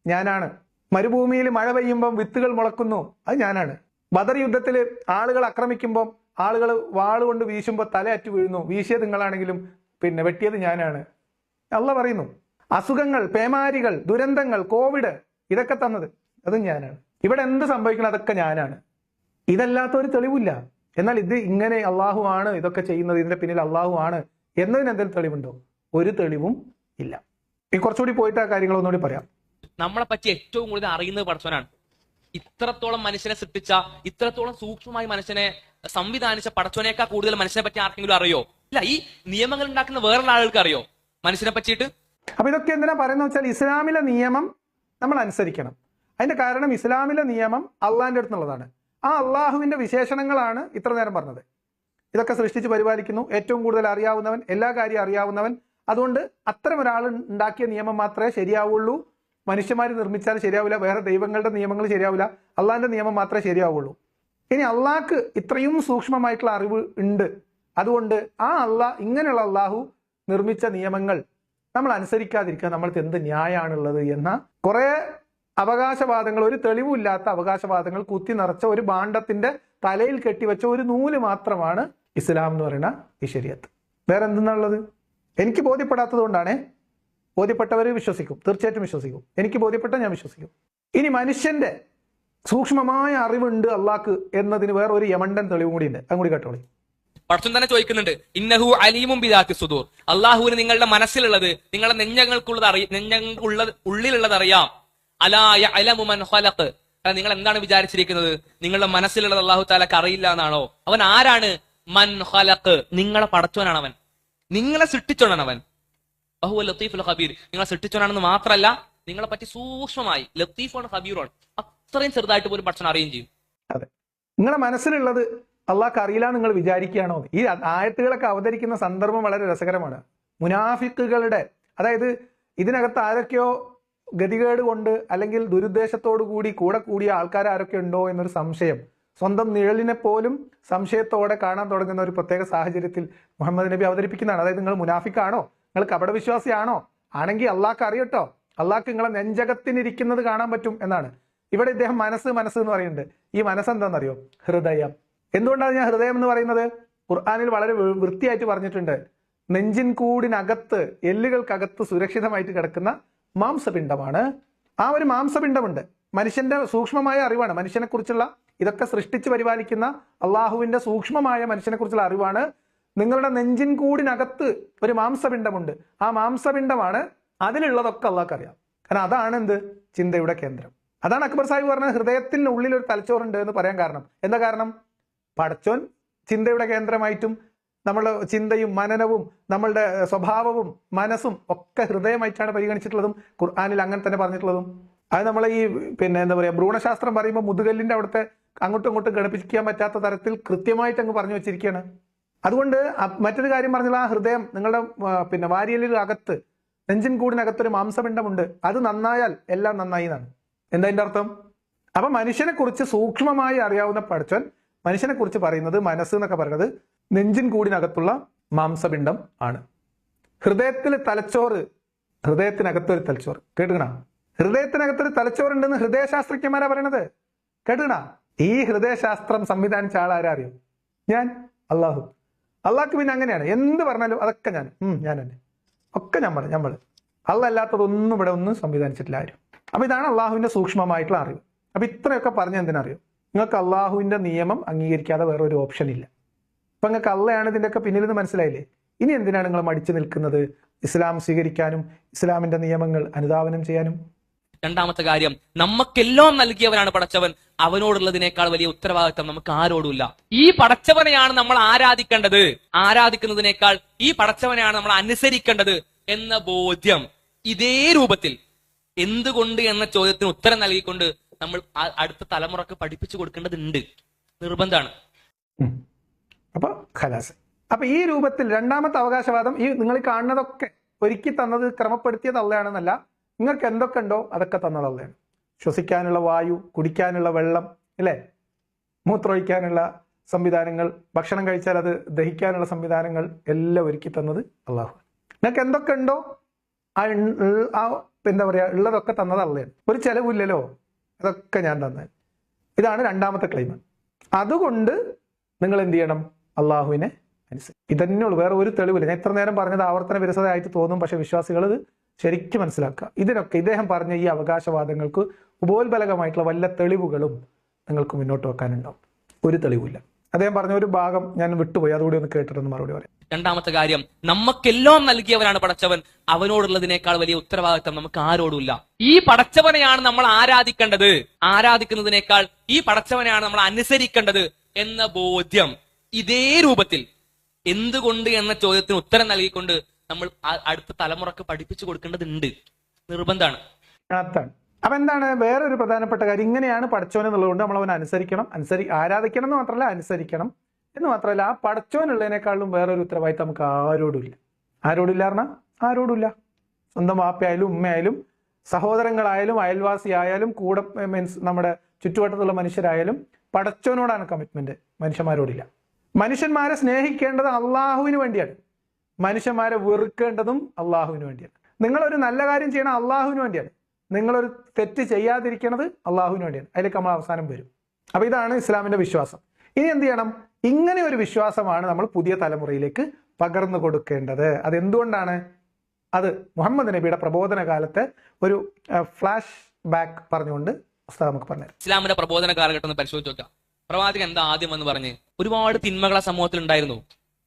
ഞാനാണ്. മരുഭൂമിയിൽ മഴ പെയ്യുമ്പം വിത്തുകൾ മുളക്കുന്നു, അത് ഞാനാണ്. ബദർ യുദ്ധത്തിൽ ആളുകൾ ആക്രമിക്കുമ്പം ആളുകൾ വാളുകൊണ്ട് വീശുമ്പോൾ തല അറ്റു വീഴുന്നു, വീശിയത് നിങ്ങളാണെങ്കിലും പിന്നെ വെട്ടിയത് ഞാനാണ്. അള്ളാഹ് പറയുന്നു. അസുഖങ്ങൾ, പേമാരികൾ, ദുരന്തങ്ങൾ, കോവിഡ്, ഇതൊക്കെ തന്നത് അതും ഞാനാണ്. ഇവിടെ എന്ത് സംഭവിക്കണം അതൊക്കെ ഞാനാണ്. ഇതല്ലാത്ത ഒരു തെളിവില്ല. എന്നാൽ ഇത് ഇങ്ങനെ അള്ളാഹു ആണ് ഇതൊക്കെ ചെയ്യുന്നത്, ഇതിന്റെ പിന്നിൽ അള്ളാഹു ആണ് എന്നതിന് എന്തെങ്കിലും തെളിവുണ്ടോ? ഒരു തെളിവും ഇല്ല. ഈ കുറച്ചുകൂടി പോയിട്ട് ആ കാര്യങ്ങൾ ഒന്നുകൂടി പറയാം. നമ്മളെ പറ്റി ഏറ്റവും കൂടുതൽ അറിയുന്നത് പടച്ചവനാണ്. ഇത്രത്തോളം മനുഷ്യനെ സൃഷ്ടിച്ച, ഇത്രത്തോളം സൂക്ഷ്മമായി മനുഷ്യനെ സംവിധാനിച്ച പടച്ചവനേക്കാൾ കൂടുതൽ മനുഷ്യനെ പറ്റി ആർക്കെങ്കിലും അറിയോ? ഇല്ല. ഈ നിയമങ്ങൾ ഉണ്ടാക്കുന്ന വേറൊരു ആളുകൾക്ക് അറിയോ മനുഷ്യനെ പറ്റിയിട്ട്? അപ്പൊ ഇതൊക്കെ എന്തിനാ പറയുന്നത് വെച്ചാൽ ഇസ്ലാമിലെ നിയമം നമ്മൾ അനുസരിക്കണം. അതിന്റെ കാരണം ഇസ്ലാമിലെ നിയമം അള്ളാഹിന്റെ അടുത്തുള്ളതാണ്. ആ അള്ളാഹുവിന്റെ വിശേഷണങ്ങളാണ് ഇത്ര നേരം പറഞ്ഞത്. ഇതൊക്കെ സൃഷ്ടിച്ച് പരിപാലിക്കുന്നു, ഏറ്റവും കൂടുതൽ അറിയാവുന്നവൻ, എല്ലാ കാര്യവും അറിയാവുന്നവൻ. അതുകൊണ്ട് അത്തരം ഒരാൾ ഉണ്ടാക്കിയ നിയമം മാത്രമേ ശരിയാവുള്ളൂ. മനുഷ്യന്മാർ നിർമ്മിച്ചാൽ ശരിയാവില്ല, വേറെ ദൈവങ്ങളുടെ നിയമങ്ങൾ ശരിയാവില്ല, അള്ളാഹിന്റെ നിയമം മാത്രമേ ശരിയാവുള്ളൂ. ഇനി അള്ളാഹ്ക്ക് ഇത്രയും സൂക്ഷ്മമായിട്ടുള്ള അറിവ് ഉണ്ട്. അതുകൊണ്ട് ആ ഇങ്ങനെയുള്ള അള്ളാഹു നിർമ്മിച്ച നിയമങ്ങൾ നമ്മൾ അനുസരിക്കാതിരിക്കുക നമ്മൾക്ക് എന്ത് ന്യായമാണുള്ളത് എന്ന കുറെ അവകാശവാദങ്ങൾ, ഒരു തെളിവില്ലാത്ത അവകാശവാദങ്ങൾ കുത്തി നിറച്ച ഒരു ഭാണ്ഡത്തിന്റെ തലയിൽ കെട്ടിവെച്ച ഒരു നൂല് മാത്രമാണ് ഇസ്ലാം എന്ന് പറയുന്ന ഈ ശരീഅത്ത്. വേറെ എന്തെന്നുള്ളത് എനിക്ക് ബോധ്യപ്പെടാത്തത് കൊണ്ടാണ്. ബോധ്യപ്പെട്ടവർ വിശ്വസിക്കും, തീർച്ചയായിട്ടും വിശ്വസിക്കും. എനിക്ക് ബോധ്യപ്പെട്ട ഞാൻ വിശ്വസിക്കും. ഇനി മനുഷ്യന്റെ സൂക്ഷ്മമായ അറിവുണ്ട് അള്ളാഹ്ക്ക് എന്നതിന് വേറെ ഒരു യമണ്ടൻ തെളിവും കൂടി ഉണ്ട്. അതും കൂടി കേട്ടോളി. പടച്ചവൻ തന്നെ ചോദിക്കുന്നുണ്ട്, ഇന്നഹു അലീമും ബിദാത്തി സുദൂർ. അള്ളാഹുവിന് നിങ്ങളുടെ മനസ്സിലുള്ളത്, നിങ്ങളുടെ നെഞ്ഞങ്ങൾക്കുള്ളത് ഉള്ളിലുള്ളത് അറിയാം. അലാ യഅലമു മൻ ഖലഖ്. നിങ്ങൾ എന്താണ് വിചാരിച്ചിരിക്കുന്നത്? നിങ്ങളുടെ മനസ്സിലുള്ളത് അള്ളാഹു തആലക്ക് അറിയില്ല എന്നാണോ? അവൻ ആരാണ്? മൻ ഖലഖ്. നിങ്ങളെ പടച്ചവനാണ് അവൻ, നിങ്ങളെ സൃഷ്ടിച്ചോണാണ് അവൻ. വഹുവ ലത്തീഫുൽ ഖബീർ. നിങ്ങളെ സൃഷ്ടിച്ചോണാണെന്ന് മാത്രമല്ല, നിങ്ങളെ പറ്റി സൂക്ഷ്മമായി ലത്തീഫാണ്, ഖബീറാണ്. അത്രയും ചെറുതായിട്ട് പോലും പടച്ചവൻ അറിയുകയും ചെയ്യും. അതെ, നിങ്ങളുടെ മനസ്സിലുള്ളത് അള്ളാഹ്ക്ക് അറിയില്ല നിങ്ങൾ വിചാരിക്കുകയാണോ? ഈ ആയത്തുകളൊക്കെ അവതരിക്കുന്ന സന്ദർഭം വളരെ രസകരമാണ്. മുനാഫിക്കുകളുടെ, അതായത് ഇതിനകത്ത് ആരൊക്കെയോ ഗതികേട് കൊണ്ട് അല്ലെങ്കിൽ ദുരുദ്ദേശത്തോടു കൂടി കൂടെ കൂടിയ ആൾക്കാർ ആരൊക്കെ ഉണ്ടോ എന്നൊരു സംശയം, സ്വന്തം നിഴലിനെ പോലും സംശയത്തോടെ കാണാൻ തുടങ്ങുന്ന ഒരു പ്രത്യേക സാഹചര്യത്തിൽ മുഹമ്മദ് നബി അവതരിപ്പിക്കുന്നതാണ്. അതായത് നിങ്ങൾ മുനാഫിക്കാണോ, നിങ്ങൾ കപടവിശ്വാസിയാണോ, ആണെങ്കിൽ അള്ളാഹ്ക്ക് അറിയട്ടോ, അള്ളാഹ്ക്ക് നിങ്ങളെ നെഞ്ചകത്തിനിരിക്കുന്നത് കാണാൻ പറ്റും എന്നാണ്. ഇവിടെ ഇദ്ദേഹം മനസ്സ് എന്ന് പറയുന്നുണ്ട്. ഈ മനസ്സെന്താണെന്നറിയോ? ഹൃദയം. എന്തുകൊണ്ടാണ് ഞാൻ ഹൃദയം എന്ന് പറയുന്നത്? ഖുർആനിൽ വളരെ വൃത്തിയായിട്ട് പറഞ്ഞിട്ടുണ്ട്. നെഞ്ചിൻ കൂടിനകത്ത്, എല്ലുകൾക്കകത്ത് സുരക്ഷിതമായിട്ട് കിടക്കുന്ന മാംസപിണ്ഡമാണ്. ആ ഒരു മാംസപിണ്ഡമുണ്ട്. മനുഷ്യന്റെ സൂക്ഷ്മമായ അറിവാണ് മനുഷ്യനെ കുറിച്ചുള്ള, ഇതൊക്കെ സൃഷ്ടിച്ച് പരിപാലിക്കുന്ന അള്ളാഹുവിന്റെ സൂക്ഷ്മമായ മനുഷ്യനെ കുറിച്ചുള്ള അറിവാണ്. നിങ്ങളുടെ നെഞ്ചിൻ കൂടിനകത്ത് ഒരു മാംസപിണ്ഡമുണ്ട്. ആ മാംസപിണ്ഡമാണ്, അതിലുള്ളതൊക്കെ അള്ളാഹ്ക്ക് അറിയാം. കാരണം അതാണ് എന്ത്? ചിന്തയുടെ കേന്ദ്രം. അതാണ് അക്ബർ സാഹിബ് പറഞ്ഞത് ഹൃദയത്തിന് ഉള്ളിൽ ഒരു തലച്ചോറുണ്ട് എന്ന് പറയാൻ കാരണം. എന്താ കാരണം? പടച്ചോൻ ചിന്തയുടെ കേന്ദ്രമായിട്ടും നമ്മളുടെ ചിന്തയും മനനവും നമ്മളുടെ സ്വഭാവവും മനസ്സും ഒക്കെ ഹൃദയമായിട്ടാണ് പരിഗണിച്ചിട്ടുള്ളതും ഖുർആനിൽ അങ്ങനെ തന്നെ പറഞ്ഞിട്ടുള്ളതും. അത് നമ്മളെ ഈ എന്താ പറയുക, ഭ്രൂണശാസ്ത്രം പറയുമ്പോൾ മുതുകല്ലിന്റെ അവിടുത്തെ അങ്ങോട്ടും ഇങ്ങോട്ടും ഘടിപ്പിക്കാൻ പറ്റാത്ത തരത്തിൽ കൃത്യമായിട്ട് അങ്ങ് പറഞ്ഞു വെച്ചിരിക്കുകയാണ്. അതുകൊണ്ട് മറ്റൊരു കാര്യം പറഞ്ഞാൽ ആ ഹൃദയം നിങ്ങളുടെ വാരിയലിൽ അകത്ത്, നെഞ്ചിൻ കൂടിനകത്തൊരു മാംസപിണ്ഡമുണ്ട്. അത് നന്നായാൽ എല്ലാം നന്നായി എന്നാണ്. എന്താ അതിന്റെ അർത്ഥം? അപ്പൊ മനുഷ്യനെ കുറിച്ച് സൂക്ഷ്മമായി അറിയാവുന്ന പടച്ചോൻ മനുഷ്യനെ കുറിച്ച് പറയുന്നത്, മനസ്സ് എന്നൊക്കെ പറയുന്നത് നെഞ്ചിൻ കൂടിനകത്തുള്ള മാംസപിണ്ഡം ആണ്. ഹൃദയത്തിലെ തലച്ചോറ്, ഹൃദയത്തിനകത്തൊരു തലച്ചോറ് കേട്ടുകണ, ഹൃദയത്തിനകത്തൊരു തലച്ചോറുണ്ടെന്ന് ഹൃദയശാസ്ത്രജ്ഞന്മാരാ പറയണത്. കേട്ടുകണ. ഈ ഹൃദയശാസ്ത്രം സംവിധാനിച്ച ആളാരാ അറിയോ? ഞാൻ, അള്ളാഹു. അള്ളാഹ്ക്ക് പിന്നെ അങ്ങനെയാണ്, എന്ത് പറഞ്ഞാലും അതൊക്കെ ഞാൻ തന്നെ ഒക്കെ നമ്മൾ അല്ലാത്തതൊന്നും ഇവിടെ ഒന്നും സംവിധാനിച്ചിട്ടില്ല ആരും. അപ്പൊ ഇതാണ് അള്ളാഹുവിന്റെ സൂക്ഷ്മമായിട്ടുള്ള അറിവ്. അപ്പൊ ഇത്രയൊക്കെ പറഞ്ഞ എന്തിനറിയോ? നിങ്ങൾക്ക് അള്ളാഹുവിന്റെ നിയമം അംഗീകരിക്കാതെ വേറെ ഒരു ഓപ്ഷൻ ഇല്ല. അപ്പൊ നിങ്ങൾക്ക് അള്ളയാണ് ഇതിന്റെയൊക്കെ പിന്നിൽ നിന്ന് മനസ്സിലായില്ലേ? ഇനി എന്തിനാണ് നിങ്ങൾ മടിച്ചു നിൽക്കുന്നത് ഇസ്ലാം സ്വീകരിക്കാനും ഇസ്ലാമിന്റെ നിയമങ്ങൾ അനുധാവനം ചെയ്യാനും? രണ്ടാമത്തെ കാര്യം, നമുക്കെല്ലാം നൽകിയവനാണ് പടച്ചവൻ. അവനോടുള്ളതിനേക്കാൾ വലിയ ഉത്തരവാദിത്തം നമുക്ക് ആരോടുമില്ല. ഈ പടച്ചവനെയാണ് നമ്മൾ ആരാധിക്കേണ്ടത്. ആരാധിക്കുന്നതിനേക്കാൾ ഈ പടച്ചവനെയാണ് നമ്മൾ അനുസരിക്കേണ്ടത് എന്ന ബോധ്യം ഇതേ രൂപത്തിൽ എന്തുകൊണ്ട് എന്ന ചോദ്യത്തിന് ഉത്തരം നൽകിക്കൊണ്ട് നമ്മൾ അടുത്ത തലമുറക്ക് പഠിപ്പിച്ചു കൊടുക്കേണ്ടതുണ്ട്, നിർബന്ധമാണ്. അപ്പൊ ഖലാസ്. അപ്പൊ ഈ രൂപത്തിൽ രണ്ടാമത്തെ അവകാശവാദം, ഈ നിങ്ങൾ കാണുന്നതൊക്കെ ഒരുക്കി തന്നത്, ക്രമപ്പെടുത്തിയത് അള്ളയാണെന്നല്ല, നിങ്ങൾക്ക് എന്തൊക്കെ ഉണ്ടോ അതൊക്കെ തന്നത് അള്ളയാണ്. ശ്വസിക്കാനുള്ള വായു, കുടിക്കാനുള്ള വെള്ളം, അല്ലേ, മൂത്രമൊഴിക്കാനുള്ള സംവിധാനങ്ങൾ, ഭക്ഷണം കഴിച്ചാൽ അത് ദഹിക്കാനുള്ള സംവിധാനങ്ങൾ എല്ലാം ഒരുക്കി തന്നത് അള്ളാഹു. നിങ്ങൾക്ക് എന്തൊക്കെ ഉണ്ടോ എന്താ പറയാ, ഉള്ളതൊക്കെ തന്നത് അള്ളയാണ്. ഒരു ചെലവില്ലല്ലോ, അതൊക്കെ ഞാൻ തന്നെ. ഇതാണ് രണ്ടാമത്തെ ക്ലെയിം. അതുകൊണ്ട് നിങ്ങൾ എന്ത് ചെയ്യണം? അള്ളാഹുവിനെ അനുസരിച്ച്. ഇതന്നെയുള്ളൂ, വേറെ ഒരു തെളിവില്ല. ഞാൻ ഇത്ര നേരം പറഞ്ഞത് ആവർത്തന വിരസതയായിട്ട് തോന്നും, പക്ഷെ വിശ്വാസികൾ ഇത് ശരിക്കും മനസ്സിലാക്കുക. ഇതിനൊക്കെ ഇദ്ദേഹം പറഞ്ഞ ഈ അവകാശവാദങ്ങൾക്ക് ഉപോത്ബലകമായിട്ടുള്ള വല്ല തെളിവുകളും നിങ്ങൾക്ക് മുന്നോട്ട് വെക്കാനുണ്ടാവും? ഒരു തെളിവില്ല. അദ്ദേഹം പറഞ്ഞ ഒരു ഭാഗം ഞാൻ വിട്ടുപോയി, അതുകൂടി ഒന്ന് കേട്ടിട്ടൊന്ന് മറുപടി പറയാം. രണ്ടാമത്തെ കാര്യം, നമുക്കെല്ലാം നൽകിയവനാണ് പടച്ചവൻ. അവനോടുള്ളതിനേക്കാൾ വലിയ ഉത്തരവാദിത്തം നമുക്ക് ആരോടുമില്ല. ഈ പടച്ചവനെയാണ് നമ്മൾ ആരാധിക്കേണ്ടത്. ആരാധിക്കുന്നതിനേക്കാൾ ഈ പടച്ചവനെയാണ് നമ്മൾ അനുസരിക്കേണ്ടത് എന്ന ബോധ്യം ഇതേ രൂപത്തിൽ എന്തുകൊണ്ട് എന്ന ചോദ്യത്തിന് ഉത്തരം നൽകിക്കൊണ്ട് നമ്മൾ അടുത്ത തലമുറക്ക് പഠിപ്പിച്ചു കൊടുക്കേണ്ടതുണ്ട്, നിർബന്ധമാണ്. അതാണ്. അപ്പൊ എന്താണ് വേറൊരു പ്രധാനപ്പെട്ട കാര്യം? ഇങ്ങനെയാണ് പടച്ചോൻ എന്നുള്ളതുകൊണ്ട് നമ്മൾ അവനെ അനുസരിക്കണം. ആരാധിക്കണം എന്ന് മാത്രമല്ല, അനുസരിക്കണം എന്ന് മാത്രമല്ല, ആ പടച്ചോനുള്ളതിനേക്കാളും വേറൊരു ഉത്തരവാദിത്തം നമുക്ക് ആരോടുമില്ല. ആരോടില്ല പറഞ്ഞാൽ ആരോടുമില്ല. സ്വന്തം വാപ്പയായാലും ഉമ്മയായാലും സഹോദരങ്ങളായാലും അയൽവാസിയായാലും കൂടെ മീൻസ് നമ്മുടെ ചുറ്റുവട്ടത്തുള്ള മനുഷ്യരായാലും പടച്ചോനോടാണ് കമ്മിറ്റ്മെന്റ്, മനുഷ്യന്മാരോടില്ല. മനുഷ്യന്മാരെ സ്നേഹിക്കേണ്ടത് അള്ളാഹുവിന് വേണ്ടിയാണ്, മനുഷ്യന്മാരെ വെറുക്കേണ്ടതും അള്ളാഹുവിന് വേണ്ടിയാണ്. നിങ്ങളൊരു നല്ല കാര്യം ചെയ്യണം അള്ളാഹുവിന് വേണ്ടിയാണ്, നിങ്ങളൊരു തെറ്റ് ചെയ്യാതിരിക്കണത് അള്ളാഹുവിന് വേണ്ടിയാണ്. അതിലേക്ക് നമ്മൾ അവസാനം വരും. അപ്പൊ ഇതാണ് ഇസ്ലാമിന്റെ വിശ്വാസം. ഇനി എന്ത് ചെയ്യണം? ഇങ്ങനെ ഒരു വിശ്വാസമാണ് നമ്മൾ പുതിയ തലമുറയിലേക്ക് പകർന്നു കൊടുക്കേണ്ടത്. അതെന്തുകൊണ്ടാണ്? അത് മുഹമ്മദ് നബിയുടെ പ്രബോധന കാലത്തെ ഒരു ഫ്ലാഷ് ബാക്ക് പറഞ്ഞുകൊണ്ട് ഉസ്താദ് നമുക്ക് പറഞ്ഞുതരാം. ഇസ്ലാമിന്റെ പ്രബോധന കാലഘട്ടം ഒന്ന് പരിശോധിച്ച് നോക്കാം. പ്രവാചകൻ എന്താ ആദ്യം എന്ന് പറഞ്ഞ് ഒരുപാട് തിന്മകളെ സമൂഹത്തിൽ ഉണ്ടായിരുന്നു.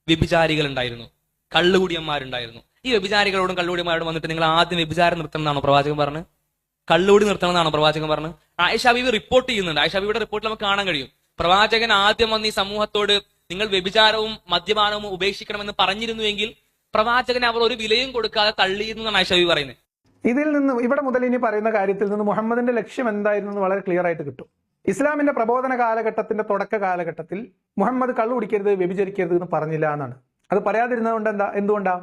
വ്യഭിചാരികൾ ഉണ്ടായിരുന്നു, കള്ളുകുടിയന്മാരുണ്ടായിരുന്നു. ഈ വ്യഭിചാരികളോടും കള്ളുകുടിയന്മാരോടും വന്നിട്ട് നിങ്ങൾ ആദ്യം വ്യഭിചാരം നിർത്തണം എന്നാണോ പ്രവാചകൻ പറഞ്ഞ്? കള്ളുകൂടി നിർത്തണം എന്നാണോ പ്രവാചകൻ പറഞ്ഞ്? ആയിഷ ബീവി റിപ്പോർട്ട് ചെയ്യുന്നുണ്ട്. ആയിഷ ബീവിയുടെ റിപ്പോർട്ടിൽ നമുക്ക് കാണാൻ കഴിയും, പ്രവാചകൻ ആദ്യം വന്ന് ഈ സമൂഹത്തോട് നിങ്ങൾ വ്യഭിചാരവും മദ്യപാനവും ഉപേക്ഷിക്കണമെന്ന് പറഞ്ഞിരുന്നുവെങ്കിൽ പ്രവാചകന് അവർ ഒരു വിലയും കൊടുക്കാതെ തള്ളിയിരുന്നു എന്നാണ് ആയിഷ ബീവി പറയുന്നത്. ഇതിൽ നിന്ന് ഇവിടെ മുതൽ ഇനി പറയുന്ന കാര്യത്തിൽ നിന്ന് മുഹമ്മദിന്റെ ലക്ഷ്യം എന്തായിരുന്നു എന്ന് വളരെ ക്ലിയർ ആയിട്ട് കിട്ടും. ഇസ്ലാമിന്റെ പ്രബോധന കാലഘട്ടത്തിന്റെ തുടക്ക കാലഘട്ടത്തിൽ മുഹമ്മദ് കള്ളു കുടിക്കരുത്, വ്യഭിചരിക്കരുത് എന്ന് പറഞ്ഞില്ല എന്നാണ്. അത് പറയാതിരുന്നത് കൊണ്ട് എന്തുകൊണ്ടാ?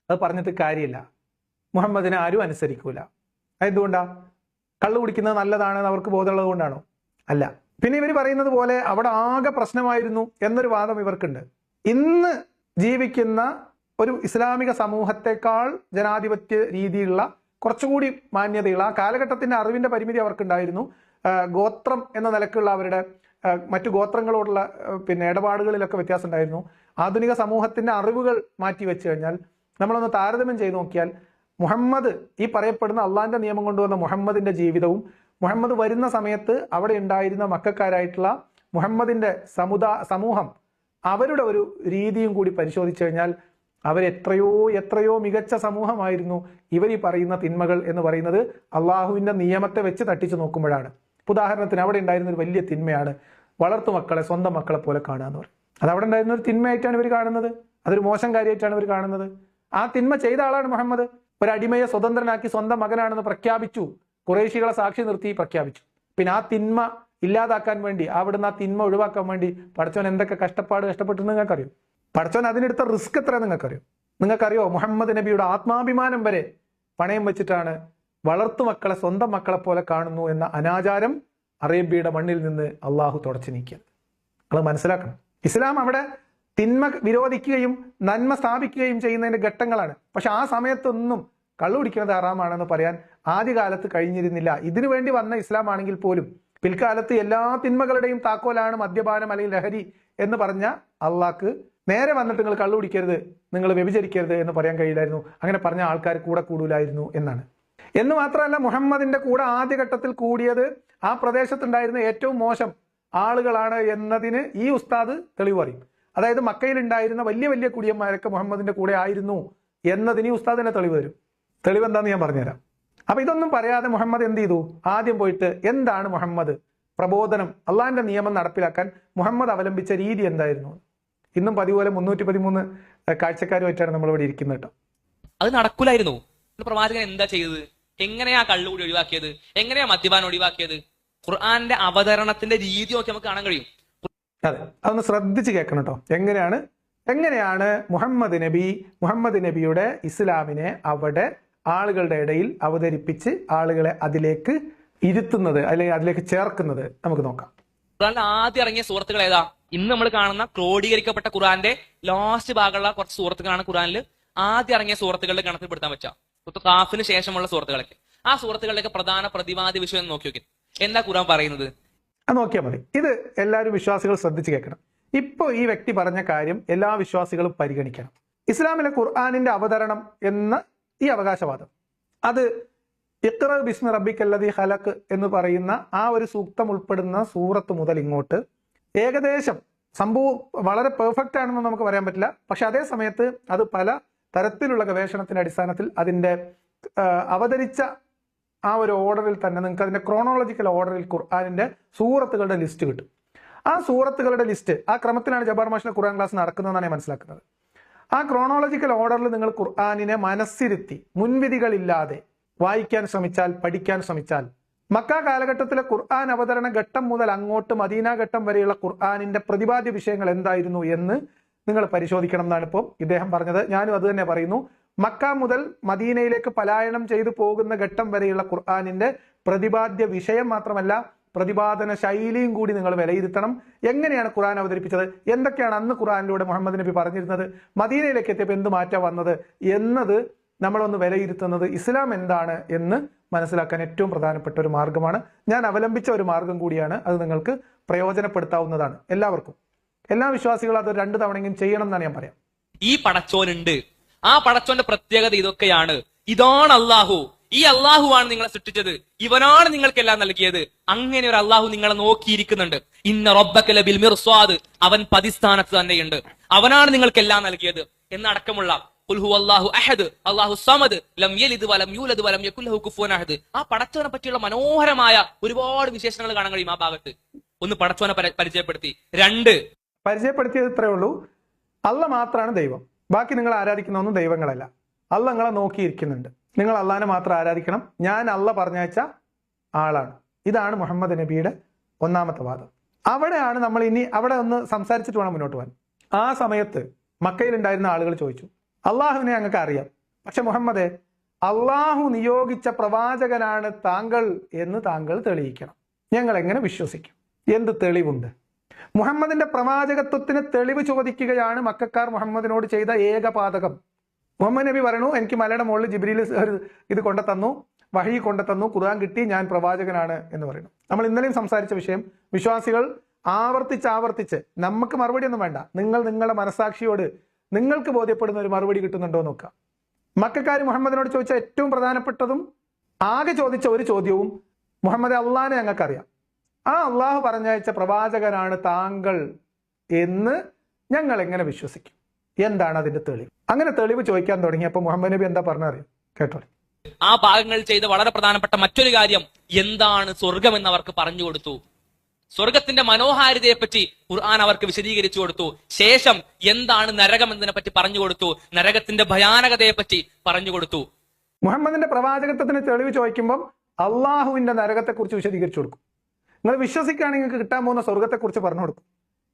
അത് പറഞ്ഞിട്ട് കാര്യമില്ല, മുഹമ്മദിനെ ആരും അനുസരിക്കൂല. എന്തുകൊണ്ടാ? കള്ളു കുടിക്കുന്നത് നല്ലതാണെന്ന് അവർക്ക് ബോധമുള്ളത് കൊണ്ടാണോ? അല്ല. പിന്നെ ഇവർ പറയുന്നത് പോലെ അവിടെ ആകെ പ്രശ്നമായിരുന്നു എന്നൊരു വാദം ഇവർക്കുണ്ട്. ഇന്ന് ജീവിക്കുന്ന ഒരു ഇസ്ലാമിക സമൂഹത്തെക്കാൾ ജനാധിപത്യ രീതിയിലുള്ള കുറച്ചുകൂടി മാന്യതയുള്ള ആ കാലഘട്ടത്തിന്റെ അറിവിന്റെ പരിമിതി അവർക്കുണ്ടായിരുന്നു. ഗോത്രം എന്ന നിലക്കുള്ള അവരുടെ മറ്റു ഗോത്രങ്ങളോടുള്ള ഇടപാടുകളിലൊക്കെ വ്യത്യാസം ഉണ്ടായിരുന്നു. ആധുനിക സമൂഹത്തിന്റെ അറിവുകൾ മാറ്റി വെച്ച് കഴിഞ്ഞാൽ നമ്മളൊന്ന് താരതമ്യം ചെയ്ത് നോക്കിയാൽ മുഹമ്മദ്, ഈ പറയപ്പെടുന്ന അള്ളാഹിന്റെ നിയമം കൊണ്ടുവന്ന മുഹമ്മദിന്റെ ജീവിതവും മുഹമ്മദ് വരുന്ന സമയത്ത് അവിടെ ഉണ്ടായിരുന്ന മക്കക്കാരായിട്ടുള്ള മുഹമ്മദിന്റെ സമൂഹം അവരുടെ ഒരു രീതിയും കൂടി പരിശോധിച്ചു കഴിഞ്ഞാൽ എത്രയോ മികച്ച സമൂഹമായിരുന്നു. ഇവർ ഈ പറയുന്ന തിന്മകൾ എന്ന് പറയുന്നത് അള്ളാഹുവിന്റെ നിയമത്തെ വെച്ച് തട്ടിച്ചു നോക്കുമ്പോഴാണ്. ഉദാഹരണത്തിന് അവിടെ ഉണ്ടായിരുന്ന ഒരു വലിയ തിന്മയാണ് വളർത്തുമക്കളെ സ്വന്തം മക്കളെ പോലെ കാണുക എന്ന് പറയും. അത് അവിടെ ഉണ്ടായിരുന്ന ഒരു തിന്മയായിട്ടാണ് ഇവർ കാണുന്നത്, അതൊരു മോശം കാര്യമായിട്ടാണ് ഇവർ കാണുന്നത്. ആ തിന്മ ചെയ്ത ആളാണ് മുഹമ്മദ്. ഒരു അടിമയെ സ്വതന്ത്രനാക്കി സ്വന്തം മകനാണെന്ന് പ്രഖ്യാപിച്ചു, ഖുറൈശികളെ സാക്ഷി നിർത്തി പ്രഖ്യാപിച്ചു. പിന്നെ ആ തിന്മ ഇല്ലാതാക്കാൻ വേണ്ടി, അവിടുന്ന് ആ തിന്മ ഒഴിവാക്കാൻ വേണ്ടി പടച്ചോൻ എന്തൊക്കെ കഷ്ടപ്പെട്ട് നിങ്ങൾക്കറിയോ? പടച്ചോൻ അതിനെടുത്ത റിസ്ക് എത്ര നിങ്ങൾക്കറിയോ? മുഹമ്മദ് നബിയുടെ ആത്മാഭിമാനം വരെ പണയം വെച്ചിട്ടാണ് വളർത്തുമക്കളെ സ്വന്തം മക്കളെ പോലെ കാണുന്നു എന്ന അനാചാരം അറേബ്യയുടെ മണ്ണിൽ നിന്ന് അള്ളാഹു തുടച്ചു നീക്കിയത്. അത് മനസ്സിലാക്കണം. ഇസ്ലാം അവിടെ തിന്മ വിരോധിക്കുകയും നന്മ സ്ഥാപിക്കുകയും ചെയ്യുന്നതിന്റെ ഘട്ടങ്ങളാണ്. പക്ഷെ ആ സമയത്തൊന്നും കള്ളു കുടിക്കുന്നത് ഹറാമാണെന്ന് പറയാൻ ആദ്യകാലത്ത് കഴിഞ്ഞിരുന്നില്ല. ഇതിനു വേണ്ടി വന്ന ഇസ്ലാം ആണെങ്കിൽ പോലും പിൽക്കാലത്ത് എല്ലാ തിന്മകളുടെയും താക്കോലാണ് മദ്യപാനം അല്ലെങ്കിൽ ലഹരി എന്ന് പറഞ്ഞ അള്ളാഹ്ക്ക് നേരെ വന്നിട്ട് നിങ്ങൾ കള്ളു കുടിക്കരുത്, നിങ്ങൾ വ്യഭിചരിക്കരുത് എന്ന് പറയാൻ കഴിയില്ലായിരുന്നു. അങ്ങനെ പറഞ്ഞ ആൾക്കാർ കൂടെ കൂടൂലായിരുന്നു എന്നാണ്. എന്ന് മാത്രമല്ല, മുഹമ്മദിന്റെ കൂടെ ആദ്യഘട്ടത്തിൽ കൂടിയത് ആ പ്രദേശത്തുണ്ടായിരുന്ന ഏറ്റവും മോശം ആളുകളാണ് എന്നതിന് ഈ ഉസ്താദ് തെളിവ് പറയും. അതായത് മക്കയിൽ ഉണ്ടായിരുന്ന വലിയ വലിയ കുടിയന്മാരൊക്കെ മുഹമ്മദിന്റെ കൂടെ ആയിരുന്നു എന്നതിന് ഈ ഉസ്താദിനെ തെളിവ് തരും. തെളിവ് എന്താന്ന് ഞാൻ പറഞ്ഞുതരാം. അപ്പൊ ഇതൊന്നും പറയാതെ മുഹമ്മദ് എന്ത് ചെയ്തു? ആദ്യം പോയിട്ട് എന്താണ് മുഹമ്മദ് പ്രബോധനം, അള്ളാഹിന്റെ നിയമം നടപ്പിലാക്കാൻ മുഹമ്മദ് അവലംബിച്ച രീതി എന്തായിരുന്നു? ഇന്നും പതിപോലെ 313 കാഴ്ചക്കാരുമായിട്ടാണ് നമ്മൾ ഇവിടെ ഇരിക്കുന്നത് കേട്ടോ. അത് നടക്കൂലായിരുന്നു. പ്രവാചകൻ എന്താ ചെയ്തത്? എങ്ങനെയാ കള്ളുകൂടി ഒഴിവാക്കിയത്? എങ്ങനെയാ മദ്യപാനം ഒഴിവാക്കിയത്? ഖുർആന്റെ അവതരണത്തിന്റെ രീതി നോക്കി നമുക്ക് കാണാൻ കഴിയും. അതെ, അതൊന്ന് ശ്രദ്ധിച്ച് കേൾക്കണം കേട്ടോ. എങ്ങനെയാണ് മുഹമ്മദ് നബിയുടെ ഇസ്ലാമിനെ അവിടെ ആളുകളുടെ ഇടയിൽ അവതരിപ്പിച്ച് ആളുകളെ അതിലേക്ക് ഇരുത്തുന്നത് അല്ലെങ്കിൽ അതിലേക്ക് ചേർക്കുന്നത് നമുക്ക് നോക്കാം. ഖുർആനിൽ ആദ്യം ഇറങ്ങിയ സൂറത്തുകൾ ഏതാ? ഇന്ന് നമ്മൾ കാണുന്ന ക്രോഡീകരിക്കപ്പെട്ട ഖുർആന്റെ ലാസ്റ്റ് ഭാഗമുള്ള കുറച്ച് സൂറത്തുകളാണ് ഖുർആനിൽ ആദ്യം ഇറങ്ങിയ സൂറത്തുകളുടെ ഗണത്തിൽപ്പെടുത്താൻ പറ്റുക. ഖാഫിന് ശേഷമുള്ള സൂറത്തുകളൊക്കെ. ആ സൂറത്തുകളിലേക്ക് പ്രധാന പ്രതിപാദ്യ വിഷയം നോക്കി നോക്കി എന്താ ഖുർആൻ പറയുന്നത്? അത് നോക്കിയാൽ മതി. ഇത് എല്ലാവരും വിശ്വാസികൾ ശ്രദ്ധിച്ച് കേൾക്കണം. ഇപ്പോൾ ഈ വ്യക്തി പറഞ്ഞ കാര്യം എല്ലാ വിശ്വാസികളും പരിഗണിക്കണം. ഇസ്ലാമിലെ ഖുർആനിന്റെ അവതരണം എന്ന ഈ അവകാശവാദം അത് ഇഖ്റ ബിസ്മി റബ്ബിക്കല്ലദീ ഖലഖ് എന്ന് പറയുന്ന ആ ഒരു സൂക്തം ഉൾപ്പെടുന്ന സൂറത്ത് മുതൽ ഇങ്ങോട്ട് ഏകദേശം സംഭവം വളരെ പെർഫെക്റ്റ് ആണെന്ന് നമുക്ക് പറയാൻ പറ്റില്ല. പക്ഷെ അതേ സമയത്ത് അത് പല തരത്തിലുള്ള ഗവേഷണത്തിന്റെ അടിസ്ഥാനത്തിൽ അതിന്റെ അവതരിച്ച ആ ഒരു ഓർഡറിൽ തന്നെ നിങ്ങൾക്ക് അതിന്റെ ക്രോണോളജിക്കൽ ഓർഡറിൽ ഖുർആനിന്റെ സൂറത്തുകളുടെ ലിസ്റ്റ് കിട്ടും. ആ സൂറത്തുകളുടെ ലിസ്റ്റ് ആ ക്രമത്തിലാണ് ജബ്ബാർ മാഷിന്റെ ഖുർആൻ ക്ലാസ് നടക്കുന്നതെന്നാണ് ഞാൻ മനസ്സിലാക്കുന്നത്. ആ ക്രോണോളജിക്കൽ ഓർഡറിൽ നിങ്ങൾ ഖുർആനിനെ മനസ്സിരുത്തി മുൻവിധികളില്ലാതെ വായിക്കാൻ ശ്രമിച്ചാൽ, പഠിക്കാൻ ശ്രമിച്ചാൽ, മക്ക കാലഘട്ടത്തിലെ ഖുർആൻ അവതരണ ഘട്ടം മുതൽ അങ്ങോട്ട് മദീന ഘട്ടം വരെയുള്ള ഖുർആനിന്റെ പ്രതിപാദ്യ വിഷയങ്ങൾ എന്തായിരുന്നു എന്ന് നിങ്ങൾ പരിശോധിക്കണം എന്നാണ് ഇപ്പോൾ ഇദ്ദേഹം പറഞ്ഞത്. ഞാനും അത് തന്നെ പറയുന്നു. മക്ക മുതൽ മദീനയിലേക്ക് പലായനം ചെയ്തു പോകുന്ന ഘട്ടം വരെയുള്ള ഖുർആനിന്റെ പ്രതിപാദ്യ വിഷയം മാത്രമല്ല, പ്രതിപാദന ശൈലിയും കൂടി നിങ്ങൾ വിലയിരുത്തണം. എങ്ങനെയാണ് ഖുർആൻ അവതരിപ്പിച്ചത്, എന്തൊക്കെയാണ് അന്ന് ഖുർആനിലൂടെ മുഹമ്മദ് നബി പറഞ്ഞിരുന്നത്, മദീനയിലേക്ക് എത്തിയപ്പോൾ എന്ത് മാറ്റം വന്നത് എന്നത് നമ്മളൊന്ന് വിലയിരുത്തുന്നത് ഇസ്ലാം എന്താണ് എന്ന് മനസ്സിലാക്കാൻ ഏറ്റവും പ്രധാനപ്പെട്ട ഒരു മാർഗമാണ്. ഞാൻ അവലംബിച്ച ഒരു മാർഗം കൂടിയാണ്. അത് നിങ്ങൾക്ക് പ്രയോജനപ്പെടുത്താവുന്നതാണ്. എല്ലാവർക്കും, എല്ലാ വിശ്വാസികളും അത് 2 തവണയെങ്കിലും ചെയ്യണം എന്നാണ് ഞാൻ പറയാം. ഈ പടച്ചോനുണ്ട്. ആ പടച്ചോന്റെ പ്രത്യേകത ഇതൊക്കെയാണ്. ഇതാണ് അള്ളാഹു. ഈ അള്ളാഹുവാണ് നിങ്ങളെ സൃഷ്ടിച്ചത്. ഇവനാണ് നിങ്ങൾക്കെല്ലാം നൽകിയത്. അങ്ങനെ ഒരു അള്ളാഹു നിങ്ങളെ നോക്കിയിരിക്കുന്നുണ്ട്. ഇന്ന റബ്ബക ലബിൽ മിർസാദ്. അവൻ പതിസ്ഥാനത്ത് തന്നെയുണ്ട്. അവനാണ് നിങ്ങൾക്കെല്ലാം നൽകിയത് എന്നടക്കമുള്ള ഖുൽ ഹുവല്ലാഹു അഹദ് അല്ലാഹു സമദ് ലം യലിദ് വലം യൂലദ് വലം യകുൽ ലഹു കുഫുവൻ അഹദ്. ആ പടച്ചവനെ പറ്റിയുള്ള മനോഹരമായ ഒരുപാട് വിശേഷണങ്ങൾ കാണാൻ കഴിയും ആ ഭാഗത്ത്. ഒന്ന് പടച്ചവനെ പരിചയപ്പെടുത്തി. 2 പരിചയപ്പെടുത്തിയത് ഇത്രയേ ഉള്ളൂ. അള്ള മാത്രമാണ് ദൈവം. ബാക്കി നിങ്ങൾ ആരാധിക്കുന്ന ഒന്നും ദൈവങ്ങളല്ല. അള്ള നിങ്ങളെ നോക്കിയിരിക്കുന്നുണ്ട്. നിങ്ങൾ അള്ളാനെ മാത്രം ആരാധിക്കണം. ഞാൻ അള്ള പറഞ്ഞയച്ച ആളാണ്. ഇതാണ് മുഹമ്മദ് നബിയുടെ ഒന്നാമത്തെ വാദം. അവിടെയാണ് നമ്മൾ ഇനി അവിടെ ഒന്ന് സംസാരിച്ചിട്ട് വേണം മുന്നോട്ട് പോകാൻ. ആ സമയത്ത് മക്കയിലുണ്ടായിരുന്ന ആളുകൾ ചോദിച്ചു, അള്ളാഹുവിനെ ഞങ്ങൾക്ക് അറിയാം, പക്ഷെ മുഹമ്മദെ, അള്ളാഹു നിയോഗിച്ച പ്രവാചകനാണ് താങ്കൾ എന്ന് താങ്കൾ തെളിയിക്കണം. ഞങ്ങൾ എങ്ങനെ വിശ്വസിക്കും? എന്ത് തെളിവുണ്ട്? മുഹമ്മദിന്റെ പ്രവാചകത്വത്തിന് തെളിവ് ചോദിക്കുകയാണ് മക്കക്കാർ മുഹമ്മദിനോട് ചെയ്ത ഏകപാതകം. മുഹമ്മദ് നബി പറയണു, എനിക്ക് മലയുടെ മുകളിൽ ജിബ്രീൽ ഇത് കൊണ്ടുതന്നു, വഹി കൊണ്ടുതന്നു, ഖുർആൻ കിട്ടി, ഞാൻ പ്രവാചകനാണ് എന്ന് പറയുന്നു. നമ്മൾ ഇന്നലെയും സംസാരിച്ച വിഷയം, വിശ്വാസികൾ ആവർത്തിച്ച് നമുക്ക് മറുപടി ഒന്നും വേണ്ട, നിങ്ങൾ നിങ്ങളുടെ മനസാക്ഷിയോട് നിങ്ങൾക്ക് ബോധ്യപ്പെടുന്ന ഒരു മറുപടി കിട്ടുന്നുണ്ടോ നോക്കുക. മക്കക്കാർ മുഹമ്മദിനോട് ചോദിച്ച ഏറ്റവും പ്രധാനപ്പെട്ടതും ആകെ ചോദിച്ച ഒരു ചോദ്യവും, മുഹമ്മദ് അള്ളാഹിനെ ഞങ്ങൾക്കറിയാം, ആ അള്ളാഹു പറഞ്ഞയച്ച പ്രവാചകനാണ് താങ്കൾ എന്ന് ഞങ്ങൾ എങ്ങനെ വിശ്വസിക്കും? എന്താണ് അതിന്റെ തെളിവ്? അങ്ങനെ തെളിവ് ചോദിക്കാൻ തുടങ്ങിയപ്പോൾ മുഹമ്മദ് നബി എന്താ പറഞ്ഞറിയാം? കേട്ടോളി. ആ ഭാഗങ്ങൾ ചെയ്ത വളരെ പ്രധാനപ്പെട്ട മറ്റൊരു കാര്യം, എന്താണ് സ്വർഗം എന്ന് അവർക്ക് പറഞ്ഞു കൊടുത്തു. സ്വർഗത്തിന്റെ മനോഹാരിതയെ പറ്റി ഖുർആൻ അവർക്ക് വിശദീകരിച്ചു കൊടുത്തു. ശേഷം എന്താണ് നരകം എന്നതിനെ പറ്റി പറഞ്ഞു കൊടുത്തു. നരകത്തിന്റെ ഭയാനകതയെ പറ്റി പറഞ്ഞു കൊടുത്തു. മുഹമ്മദിന്റെ പ്രവാചകത്വത്തിന് തെളിവ് ചോദിക്കുമ്പോൾ അള്ളാഹുവിന്റെ നരകത്തെക്കുറിച്ച് വിശദീകരിച്ചു കൊടുക്കും. നിങ്ങൾ വിശ്വസിക്കുകയാണെങ്കിൽ നിങ്ങൾക്ക് കിട്ടാൻ പോകുന്ന സ്വർഗത്തെക്കുറിച്ച് പറഞ്ഞു കൊടുക്കും.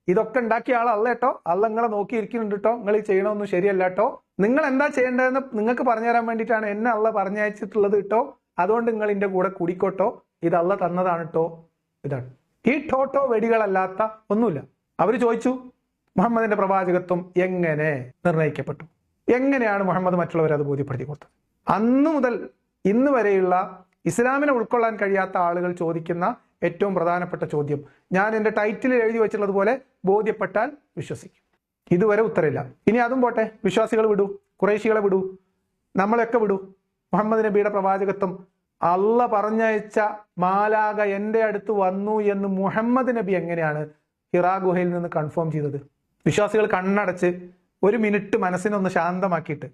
ഇതൊക്കെ ഉണ്ടാക്കിയ ആൾ അല്ല കേട്ടോ, അല്ല നിങ്ങളെ നോക്കിയിരിക്കുന്നുണ്ട് കേട്ടോ, നിങ്ങൾ ഈ ചെയ്യണമൊന്നും ശരിയല്ല കേട്ടോ, നിങ്ങൾ എന്താ ചെയ്യേണ്ടതെന്ന് നിങ്ങൾക്ക് പറഞ്ഞു തരാൻ വേണ്ടിയിട്ടാണ് എന്നെ അള്ള പറഞ്ഞയച്ചിട്ടുള്ളത് കേട്ടോ, അതുകൊണ്ട് നിങ്ങൾ ഇതിന്റെ കൂടെ കൂടിക്കോട്ടോ, ഇത് അള്ള തന്നതാണ് കേട്ടോ. ഇതാണ് ഈ ടോട്ടോ വെടികളല്ലാത്ത ഒന്നുമില്ല. അവർ ചോദിച്ചു, മുഹമ്മദിന്റെ പ്രവാചകത്വം എങ്ങനെ നിർണയിക്കപ്പെട്ടു? എങ്ങനെയാണ് മുഹമ്മദ് മറ്റുള്ളവരെ അത് ബോധ്യപ്പെടുത്തി കൊടുത്തത്? അന്നു മുതൽ ഇന്ന് വരെയുള്ള ഇസ്ലാമിനെ ഉൾക്കൊള്ളാൻ കഴിയാത്ത ആളുകൾ ചോദിക്കുന്ന ഏറ്റവും പ്രധാനപ്പെട്ട ചോദ്യം, ഞാൻ എന്റെ ടൈറ്റിലിൽ എഴുതി വെച്ചിട്ടുള്ളത് പോലെ ബോധ്യപ്പെട്ടാൽ വിശ്വസിക്കും. ഇതുവരെ ഉത്തരമില്ല. ഇനി അതും പോട്ടെ, വിശ്വാസികൾ വിടൂ, ഖുറൈശികളെ വിടൂ, നമ്മളെയൊക്കെ വിടൂ. മുഹമ്മദ് നബിയുടെ പ്രവാചകത്വം അള്ള പറഞ്ഞയച്ച മാലാക എന്റെ അടുത്ത് വന്നു എന്ന് മുഹമ്മദ് നബി എങ്ങനെയാണ് ഹിറാ ഗുഹയിൽ നിന്ന് കൺഫേം ചെയ്തത്? വിശ്വാസികൾ കണ്ണടച്ച് 1 മിനിറ്റ് മനസ്സിനൊന്ന് ശാന്തമാക്കിയിട്ട്,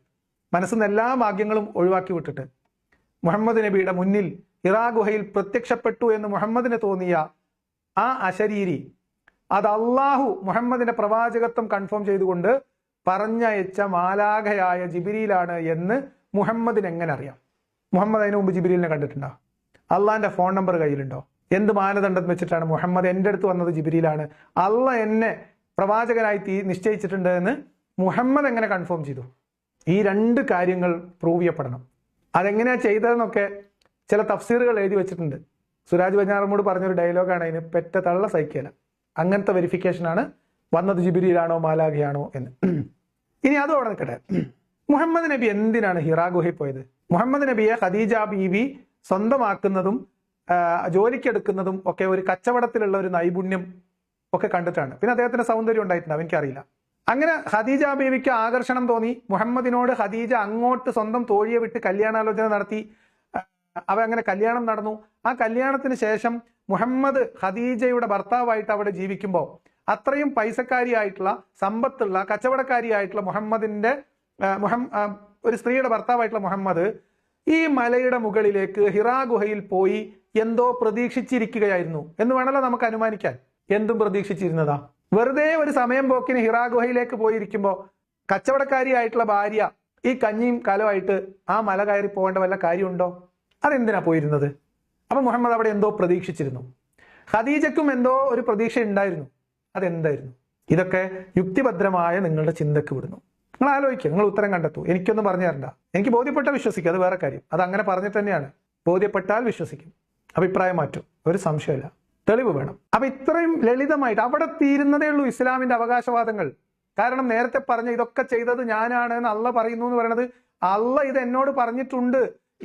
മനസ്സിന് എല്ലാ ഭാഗ്യങ്ങളും ഒഴിവാക്കി വിട്ടിട്ട്, മുഹമ്മദ് നബിയുടെ മുന്നിൽ ഹിറാ ഗുഹയിൽ പ്രത്യക്ഷപ്പെട്ടു എന്ന് മുഹമ്മദിന് തോന്നിയ ആ അശരീരി, അത് അള്ളാഹു മുഹമ്മദിന്റെ പ്രവാചകത്വം കൺഫേം ചെയ്തുകൊണ്ട് പറഞ്ഞയച്ച മാലാഖയായ ജിബ്രീലാണ് എന്ന് മുഹമ്മദിന് എങ്ങനെ അറിയാം? മുഹമ്മദ് അതിനു മുമ്പ് ജിബ്രീലിനെ കണ്ടിട്ടുണ്ടോ? അള്ളാന്റെ ഫോൺ നമ്പർ കയ്യിലുണ്ടോ? എന്ത് മാനദണ്ഡം വെച്ചിട്ടാണ് മുഹമ്മദ് എൻ്റെ അടുത്ത് വന്നത് ജിബ്രീലാണ്, അള്ള എന്നെ പ്രവാചകനായി നിശ്ചയിച്ചിട്ടുണ്ട് എന്ന് മുഹമ്മദ് എങ്ങനെ കൺഫേം ചെയ്തു? ഈ 2 കാര്യങ്ങൾ പ്രൂവ് ചെയ്യപ്പെടണം. അതെങ്ങനെയാ ചെയ്തതെന്നൊക്കെ ചില തഫ്സീറുകൾ എഴുതി വെച്ചിട്ടുണ്ട്. സുരാജ് ബഞ്ഞാറമ്മോട് പറഞ്ഞൊരു ഡയലോഗാണ് അതിന്, പെറ്റ തള്ള സഹിക്കല. അങ്ങനത്തെ വെരിഫിക്കേഷനാണ് വന്നത് ജിബ്രീലാണോ മാലാഖയാണോ എന്ന്. ഇനി അതും അവിടെ നിൽക്കട്ടെ. മുഹമ്മദ് നബി എന്തിനാണ് ഹിറാ ഗുഹയിൽ പോയത്? മുഹമ്മദ് നബിയെ ഖദീജ ബീവി സ്വന്തമാക്കുന്നതും ജോലിക്കെടുക്കുന്നതും ഒക്കെ ഒരു കച്ചവടത്തിലുള്ള ഒരു നൈപുണ്യം ഒക്കെ കണ്ടിട്ടാണ്. പിന്നെ അദ്ദേഹത്തിന്റെ സൗന്ദര്യം ഉണ്ടായിട്ടുണ്ടാവും, എനിക്കറിയില്ല. അങ്ങനെ ഖദീജ ബീവിക്ക് ആകർഷണം തോന്നി. മുഹമ്മദിനോട് ഖദീജ അങ്ങോട്ട് സ്വന്തം തോഴിയെ വിട്ട് കല്യാണാലോചന നടത്തി. അങ്ങനെ കല്യാണം നടന്നു. ആ കല്യാണത്തിന് ശേഷം മുഹമ്മദ് ഖദീജയുടെ ഭർത്താവായിട്ട് അവിടെ ജീവിക്കുമ്പോൾ അത്രയും പൈസക്കാരിയായിട്ടുള്ള, സമ്പത്തുള്ള, കച്ചവടക്കാരിയായിട്ടുള്ള ഒരു സ്ത്രീയുടെ ഭർത്താവായിട്ടുള്ള മുഹമ്മദ് ഈ മലയുടെ മുകളിലേക്ക് ഹിറാ ഗുഹയിൽ പോയി എന്തോ പ്രതീക്ഷിച്ചിരിക്കുകയായിരുന്നു എന്ന് വേണമല്ലോ നമുക്ക് അനുമാനിക്കാൻ. എന്തും പ്രതീക്ഷിച്ചിരുന്നതാ? വെറുതെ ഒരു സമയം പോക്കിന് ഹിറാ ഗുഹയിലേക്ക് പോയിരിക്കുമ്പോൾ കച്ചവടക്കാരിയായിട്ടുള്ള ഭാര്യ ഈ കഞ്ഞിയും കലമായിട്ട് ആ മല കയറി പോകേണ്ട വല്ല കാര്യമുണ്ടോ? അതെന്തിനാ പോയിരുന്നത്? അപ്പൊ മുഹമ്മദ് അവിടെ എന്തോ പ്രതീക്ഷിച്ചിരുന്നു. ഖദീജക്കും എന്തോ ഒരു പ്രതീക്ഷ ഉണ്ടായിരുന്നു. അതെന്തായിരുന്നു? ഇതൊക്കെ യുക്തിഭദ്രമായ നിങ്ങളുടെ ചിന്തക്ക് വിടുന്നു. നിങ്ങൾ ആലോചിക്കുക, നിങ്ങൾ ഉത്തരം കണ്ടെത്തൂ. എനിക്കൊന്നും പറഞ്ഞു തരണ്ട. എനിക്ക് ബോധ്യപ്പെട്ടാൽ വിശ്വസിക്കും, അത് വേറെ കാര്യം. അത് അങ്ങനെ പറഞ്ഞിട്ട് തന്നെയാണ്. ബോധ്യപ്പെട്ടാൽ വിശ്വസിക്കും, അഭിപ്രായം മാറ്റും, ഒരു സംശയമില്ല. തെളിവ് വേണം. അപ്പൊ ഇത്രയും ലളിതമായിട്ട് അവിടെ തീരുന്നതേ ഉള്ളൂ ഇസ്ലാമിന്റെ അവകാശവാദങ്ങൾ. കാരണം നേരത്തെ പറഞ്ഞ ഇതൊക്കെ ചെയ്തത് ഞാനാണ് എന്ന് അള്ള പറയുന്നു എന്ന് പറയുന്നത്, അള്ള ഇത് എന്നോട് പറഞ്ഞിട്ടുണ്ട്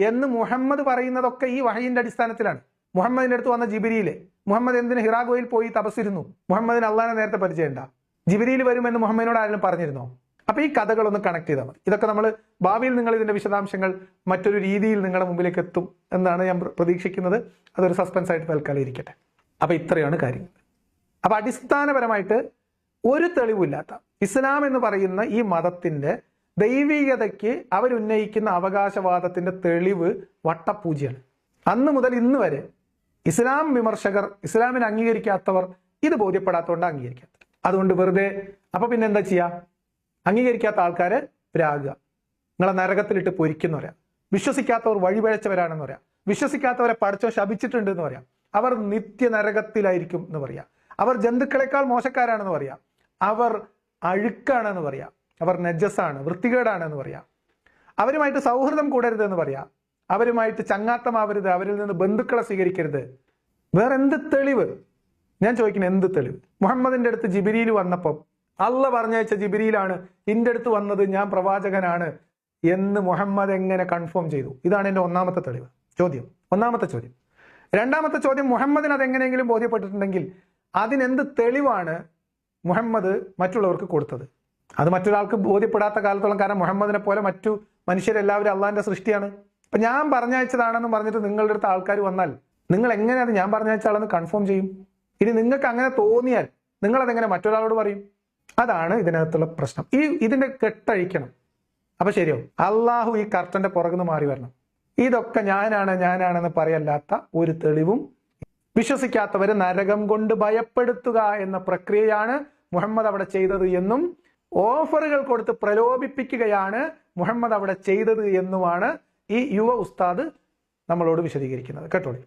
എന്ന് മുഹമ്മദ് പറയുന്നതൊക്കെ ഈ വഹയിന്റെ അടിസ്ഥാനത്തിലാണ്. മുഹമ്മദിന്റെ അടുത്ത് വന്ന ജിബിരിയിലെ മുഹമ്മദ് എന്തിന് ഹിറാ ഗുഹയിൽ പോയി തപസ്സിരുന്നു? മുഹമ്മദിന് അള്ളാനെ നേരത്തെ പരിചയമുണ്ട? ജിബിരിയിൽ വരുമെന്ന് മുഹമ്മദിനോട് ആരെങ്കിലും പറഞ്ഞിരുന്നോ? അപ്പൊ ഈ കഥകളൊന്ന് കണക്ട് ചെയ്താൽ മതി. ഇതൊക്കെ നമ്മൾ ഭാവിയിൽ നിങ്ങൾ ഇതിന്റെ വിശദാംശങ്ങൾ മറ്റൊരു രീതിയിൽ നിങ്ങളുടെ മുമ്പിലേക്ക് എത്തും എന്നാണ് ഞാൻ പ്രതീക്ഷിക്കുന്നത്. അതൊരു സസ്പെൻസ് ആയിട്ട് തൽക്കാലം ഇരിക്കട്ടെ. അപ്പൊ ഇത്രയാണ് കാര്യങ്ങൾ. അപ്പൊ അടിസ്ഥാനപരമായിട്ട് ഒരു തെളിവില്ലാത്ത ഇസ്ലാം എന്ന് പറയുന്ന ഈ മതത്തിന്റെ ദൈവികതയ്ക്ക് അവരുന്നയിക്കുന്ന അവകാശവാദത്തിന്റെ തെളിവ് വട്ടപ്പൂജയാണ്. അന്ന് മുതൽ ഇന്ന് വരെ ഇസ്ലാം വിമർശകർ, ഇസ്ലാമിനെ അംഗീകരിക്കാത്തവർ ഇത് ബോധ്യപ്പെടാത്തതുകൊണ്ട് അംഗീകരിക്കാത്ത. അതുകൊണ്ട് വെറുതെ അപ്പൊ പിന്നെ എന്താ ചെയ്യാ? അംഗീകരിക്കാത്ത ആൾക്കാരെ പ്രാകുക, നിങ്ങളെ നരകത്തിലിട്ട് പൊരിക്കുന്ന പറയാം. വിശ്വസിക്കാത്തവർ വഴിപഴച്ചവരാണെന്ന് പറയാം. വിശ്വസിക്കാത്തവരെ പടച്ചോ ശപിച്ചിട്ടുണ്ട് എന്ന് പറയാം. അവർ നിത്യ നരകത്തിലായിരിക്കും എന്ന് പറയാം. അവർ ജന്തുക്കളെക്കാൾ മോശക്കാരാണെന്ന് പറയാം. അവർ അഴുക്കാണെന്ന് പറയാം. അവർ നജസാണ്, വൃത്തികേടാണെന്ന് പറയാം. അവരുമായിട്ട് സൗഹൃദം കൂടരുത് എന്ന് പറയാം. അവരുമായിട്ട് ചങ്ങാത്തമാവരുത്, അവരിൽ നിന്ന് ബന്ധുക്കളെ സ്വീകരിക്കരുത്. വേറെ എന്ത് തെളിവ്? ഞാൻ ചോദിക്കുന്നത്, എന്ത് തെളിവ്? മുഹമ്മദിന്റെ അടുത്ത് ജിബിരിയിൽ വന്നപ്പോൾ അള്ള പറഞ്ഞയച്ച ജിബിരിയിലാണ് ഇന്റെ അടുത്ത് വന്നത്, ഞാൻ പ്രവാചകനാണ് എന്ന് മുഹമ്മദ് എങ്ങനെ കൺഫേം ചെയ്തു? ഇതാണ് എന്റെ ഒന്നാമത്തെ തെളിവ് ചോദ്യം. ഒന്നാമത്തെ ചോദ്യം. രണ്ടാമത്തെ ചോദ്യം, മുഹമ്മദിന് അതെങ്ങനെയെങ്കിലും ബോധ്യപ്പെട്ടിട്ടുണ്ടെങ്കിൽ അതിനെന്ത് തെളിവാണ് മുഹമ്മദ് മറ്റുള്ളവർക്ക് കൊടുത്തത്? അത് മറ്റൊരാൾക്ക് ബോധ്യപ്പെടാത്ത കാലത്തോളം. കാരണം മുഹമ്മദിനെ പോലെ മറ്റു മനുഷ്യരെല്ലാവരും അള്ളാഹിന്റെ സൃഷ്ടിയാണ്. അപ്പൊ ഞാൻ പറഞ്ഞയച്ചതാണെന്ന് പറഞ്ഞിട്ട് നിങ്ങളുടെ അടുത്ത് ആൾക്കാർ വന്നാൽ നിങ്ങൾ എങ്ങനെ അത് ഞാൻ പറഞ്ഞയച്ച ആളെന്ന് കൺഫേം ചെയ്യും? ഇനി നിങ്ങൾക്ക് അങ്ങനെ തോന്നിയാൽ നിങ്ങൾ അതെങ്ങനെ മറ്റൊരാളോട് പറയും? അതാണ് ഇതിനകത്തുള്ള പ്രശ്നം. ഇതിന്റെ കെട്ടഴിക്കണം. അപ്പൊ ശരിയോ? അള്ളാഹു ഈ കർട്ടന്റെ പുറകുന്ന് മാറി വരണം. ഇതൊക്കെ ഞാനാണെന്ന് പറയല്ലാത്ത ഒരു തെളിവും. വിശ്വസിക്കാത്തവരെ നരകം കൊണ്ട് ഭയപ്പെടുത്തുക എന്ന പ്രക്രിയയാണ് മുഹമ്മദ് അവിടെ ചെയ്തത് എന്നും, ഓഫറുകൾ കൊടുത്ത് പ്രലോഭിപ്പിക്കുകയാണ് മുഹമ്മദ് അവിടെ ചെയ്തത് എന്നുമാണ് ഈ യുവ ഉസ്താദ് നമ്മളോട് വിശദീകരിക്കുന്നത്. കേട്ടോളി.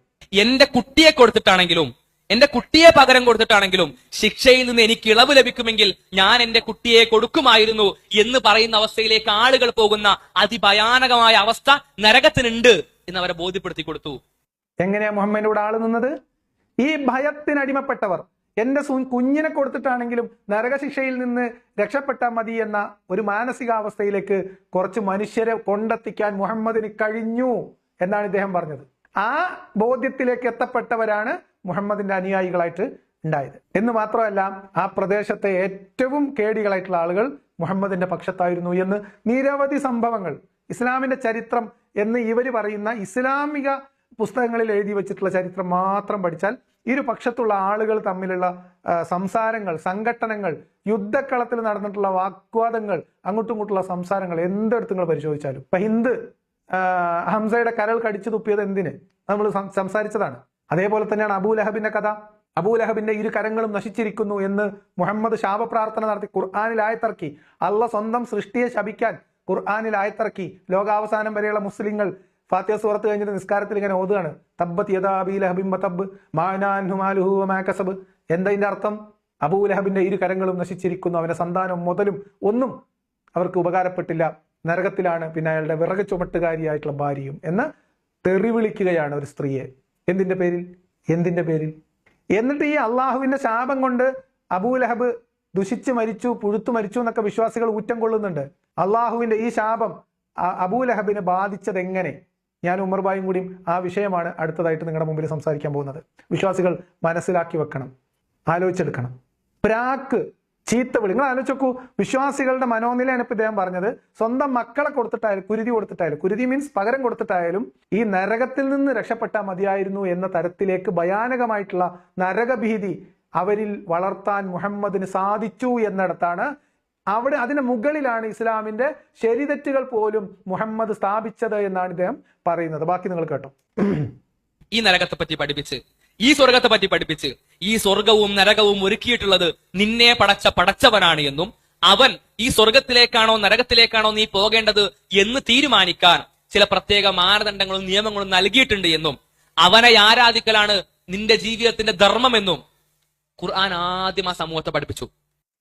എന്റെ കുട്ടിയെ കൊടുത്തിട്ടാണെങ്കിലും, എന്റെ കുട്ടിയെ പകരം കൊടുത്തിട്ടാണെങ്കിലും ശിക്ഷയിൽ നിന്ന് എനിക്ക് ഇളവ് ലഭിക്കുമെങ്കിൽ ഞാൻ എന്റെ കുട്ടിയെ കൊടുക്കുമായിരുന്നു എന്ന് പറയുന്ന അവസ്ഥയിലേക്ക് ആളുകൾ പോകുന്ന അതിഭയാനകമായ അവസ്ഥ നരകത്തിനുണ്ട് എന്ന് അവരെ ബോധ്യപ്പെടുത്തി കൊടുത്തു. എങ്ങനെയാ മുഹമ്മദിനോട് ആള് നിന്നത്? ഈ ഭയത്തിനടിമപ്പെട്ടവർ എന്റെ കുഞ്ഞിനെ കൊടുത്തിട്ടാണെങ്കിലും നരകശിക്ഷയിൽ നിന്ന് രക്ഷപ്പെട്ടാൽ മതി എന്ന ഒരു മാനസികാവസ്ഥയിലേക്ക് കുറച്ച് മനുഷ്യരെ കൊണ്ടെത്തിക്കാൻ മുഹമ്മദിന് കഴിഞ്ഞു എന്നാണ് ഇദ്ദേഹം പറഞ്ഞത്. ആ ബോധ്യത്തിലേക്ക് എത്തപ്പെട്ടവരാണ് മുഹമ്മദിന്റെ അനുയായികളായിട്ട് ഉണ്ടായത് എന്ന് മാത്രമല്ല, ആ പ്രദേശത്തെ ഏറ്റവും കേടികളായിട്ടുള്ള ആളുകൾ മുഹമ്മദിന്റെ പക്ഷത്തായിരുന്നു എന്ന് നിരവധി സംഭവങ്ങൾ ഇസ്ലാമിന്റെ ചരിത്രം എന്ന് ഇവര് പറയുന്ന ഇസ്ലാമിക പുസ്തകങ്ങളിൽ എഴുതി വെച്ചിട്ടുള്ള ചരിത്രം മാത്രം പഠിച്ചാൽ ഇരു പക്ഷത്തുള്ള ആളുകൾ തമ്മിലുള്ള സംസാരങ്ങൾ, സംഘട്ടനങ്ങൾ, യുദ്ധക്കളത്തിൽ നടന്നിട്ടുള്ള വാഗ്വാദങ്ങൾ, അങ്ങോട്ടും ഇങ്ങോട്ടുള്ള സംസാരങ്ങൾ എന്തെടുത്ത് നിങ്ങൾ പരിശോധിച്ചാലും. ഇപ്പൊ ഹിന്ദ് ഹംസയുടെ കരൾ കടിച്ചു തുപ്പിയത് എന്തിന്? നമ്മൾ സംസാരിച്ചതാണ്. അതേപോലെ തന്നെയാണ് അബൂലഹബിന്റെ കഥ. അബൂലഹബിന്റെ ഇരു കരങ്ങളും നശിച്ചിരിക്കുന്നു എന്ന് മുഹമ്മദ് ശാപപ്രാർത്ഥന നടത്തി ഖുർആനിൽ ആയത്തിറക്കി. അള്ള സ്വന്തം സൃഷ്ടിയെ ശപിക്കാൻ ഖുർആനിൽ ആയത്തിറക്കി. ലോകാവസാനം വരെയുള്ള മുസ്ലിങ്ങൾ ഫാത്തിഹ സൂറത്ത് കഴിഞ്ഞിട്ട് നിസ്കാരത്തിൽ ഇങ്ങനെ ഓതുകയാണ്, തബ്ബത് യദാ അബീ ലഹബിൻ വതബ് മാ അഗ്നാ അൻഹു മാലുഹു വമാ കസബ്. എന്താ ഇതിന്റെ അർത്ഥം? അബൂലഹബിന്റെ ഇരു കരങ്ങളും നശിച്ചിരിക്കുന്നു, അവന്റെ സന്താനവും മുതലും ഒന്നും അവർക്ക് ഉപകാരപ്പെട്ടില്ല, നരകത്തിലാണ്, പിന്നെ അയാളുടെ വിറക് ചുമട്ടുകാരിയായിട്ടുള്ള ഭാര്യയും എന്ന് തെറി വിളിക്കുകയാണ് ഒരു സ്ത്രീയെ. എന്തിന്റെ പേരിൽ? എന്നിട്ട് ഈ അള്ളാഹുവിന്റെ ശാപം കൊണ്ട് അബൂലഹബ് ദുഷിച്ച് മരിച്ചു, പുഴുത്തു മരിച്ചു എന്നൊക്കെ വിശ്വാസികൾ ഊറ്റം കൊള്ളുന്നുണ്ട്. അള്ളാഹുവിന്റെ ഈ ശാപം അബൂലഹബിനെ ബാധിച്ചത് എങ്ങനെ? ഞാൻ ഉമർബായും കൂടിയും ആ വിഷയമാണ് അടുത്തതായിട്ട് നിങ്ങളുടെ മുമ്പിൽ സംസാരിക്കാൻ പോകുന്നത്. വിശ്വാസികൾ മനസ്സിലാക്കി വെക്കണം, ആലോചിച്ചെടുക്കണം. പ്രാക്ക് ചീത്തവിളി. നിങ്ങൾ ആലോചിച്ച് നോക്കൂ, വിശ്വാസികളുടെ മനോനിലയാണ് ഇപ്പൊ ഇദ്ദേഹം പറഞ്ഞത്. സ്വന്തം മക്കളെ കൊടുത്തിട്ടായാലും, കുരുതി കൊടുത്തിട്ടായാലും, കുരുതി മീൻസ് പകരം കൊടുത്തിട്ടായാലും ഈ നരകത്തിൽ നിന്ന് രക്ഷപ്പെട്ടാൽ മതിയായിരുന്നു എന്ന തരത്തിലേക്ക് ഭയാനകമായിട്ടുള്ള നരകഭീതി അവരിൽ വളർത്താൻ മുഹമ്മദിന് സാധിച്ചു എന്നിടത്താണ്. അവിടെ അതിന് മുകളിലാണ് ഇസ്ലാമിന്റെ ശരിതെറ്റുകൾ പോലും മുഹമ്മദ് സ്ഥാപിച്ചത് എന്നാണ് ഇദ്ദേഹം പറയുന്നത്. ബാക്കി നിങ്ങൾ കേട്ടോ. ഈ നരകത്തെ പറ്റി പഠിപ്പിച്ച്, ഈ സ്വർഗത്തെ പറ്റി പഠിപ്പിച്ച്, ഈ സ്വർഗവും നരകവും ഒരുക്കിയിട്ടുള്ളത് നിന്നെ പടച്ചവനാണ് എന്നും അവൻ ഈ സ്വർഗത്തിലേക്കാണോ നരകത്തിലേക്കാണോ നീ പോകേണ്ടത് എന്ന് തീരുമാനിക്കാൻ ചില പ്രത്യേക മാനദണ്ഡങ്ങളും നിയമങ്ങളും നൽകിയിട്ടുണ്ട് എന്നും അവനെ ആരാധിക്കലാണ് നിന്റെ ജീവിതത്തിന്റെ ധർമ്മമെന്നും ഖുർആൻ ആദ്യം ആ സമൂഹത്തെ പഠിപ്പിച്ചു.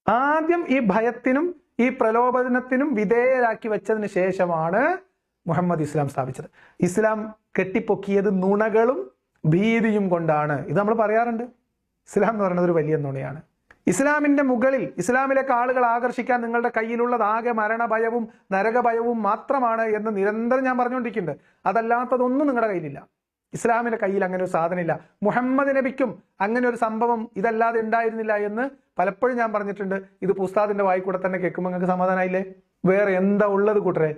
ആദ്യം ഈ ഭയത്തിനും ഈ പ്രലോഭനത്തിനും വിധേയരാക്കി വെച്ചതിന് ശേഷമാണ് മുഹമ്മദ് ഇസ്ലാം സ്ഥാപിച്ചത്. ഇസ്ലാം കെട്ടിപ്പൊക്കിയത് നുണകളും ഭീതിയും കൊണ്ടാണ്. ഇത് നമ്മൾ പറയാറുണ്ട്. ഇസ്ലാം എന്ന് പറയുന്നത് ഒരു വലിയ നുണയാണ്. ഇസ്ലാമിന്റെ മുകളിൽ ഇസ്ലാമിലേക്ക് ആളുകൾ ആകർഷിക്കാൻ നിങ്ങളുടെ കയ്യിലുള്ളത് ആകെ മരണഭയവും നരകഭയവും മാത്രമാണ് എന്ന് നിരന്തരം ഞാൻ പറഞ്ഞുകൊണ്ടിരിക്കുന്നുണ്ട്. അതല്ലാത്തതൊന്നും നിങ്ങളുടെ കയ്യിലില്ല. ഇസ്ലാമിന്റെ കയ്യിൽ അങ്ങനെ ഒരു സാധനമില്ല. മുഹമ്മദ് നബിക്കും അങ്ങനെ ഒരു സംഭവം ഇതല്ലാതെ ഉണ്ടായിരുന്നില്ല എന്ന് പലപ്പോഴും ഞാൻ പറഞ്ഞിട്ടുണ്ട്. ഇത് ഉസ്താദിന്റെ വായി കൂടെ തന്നെ കേൾക്കുമ്പോൾ നിങ്ങൾക്ക് സമാധാനമായില്ലേ? വേറെ എന്താ ഉള്ളത് കൂട്ടരെ?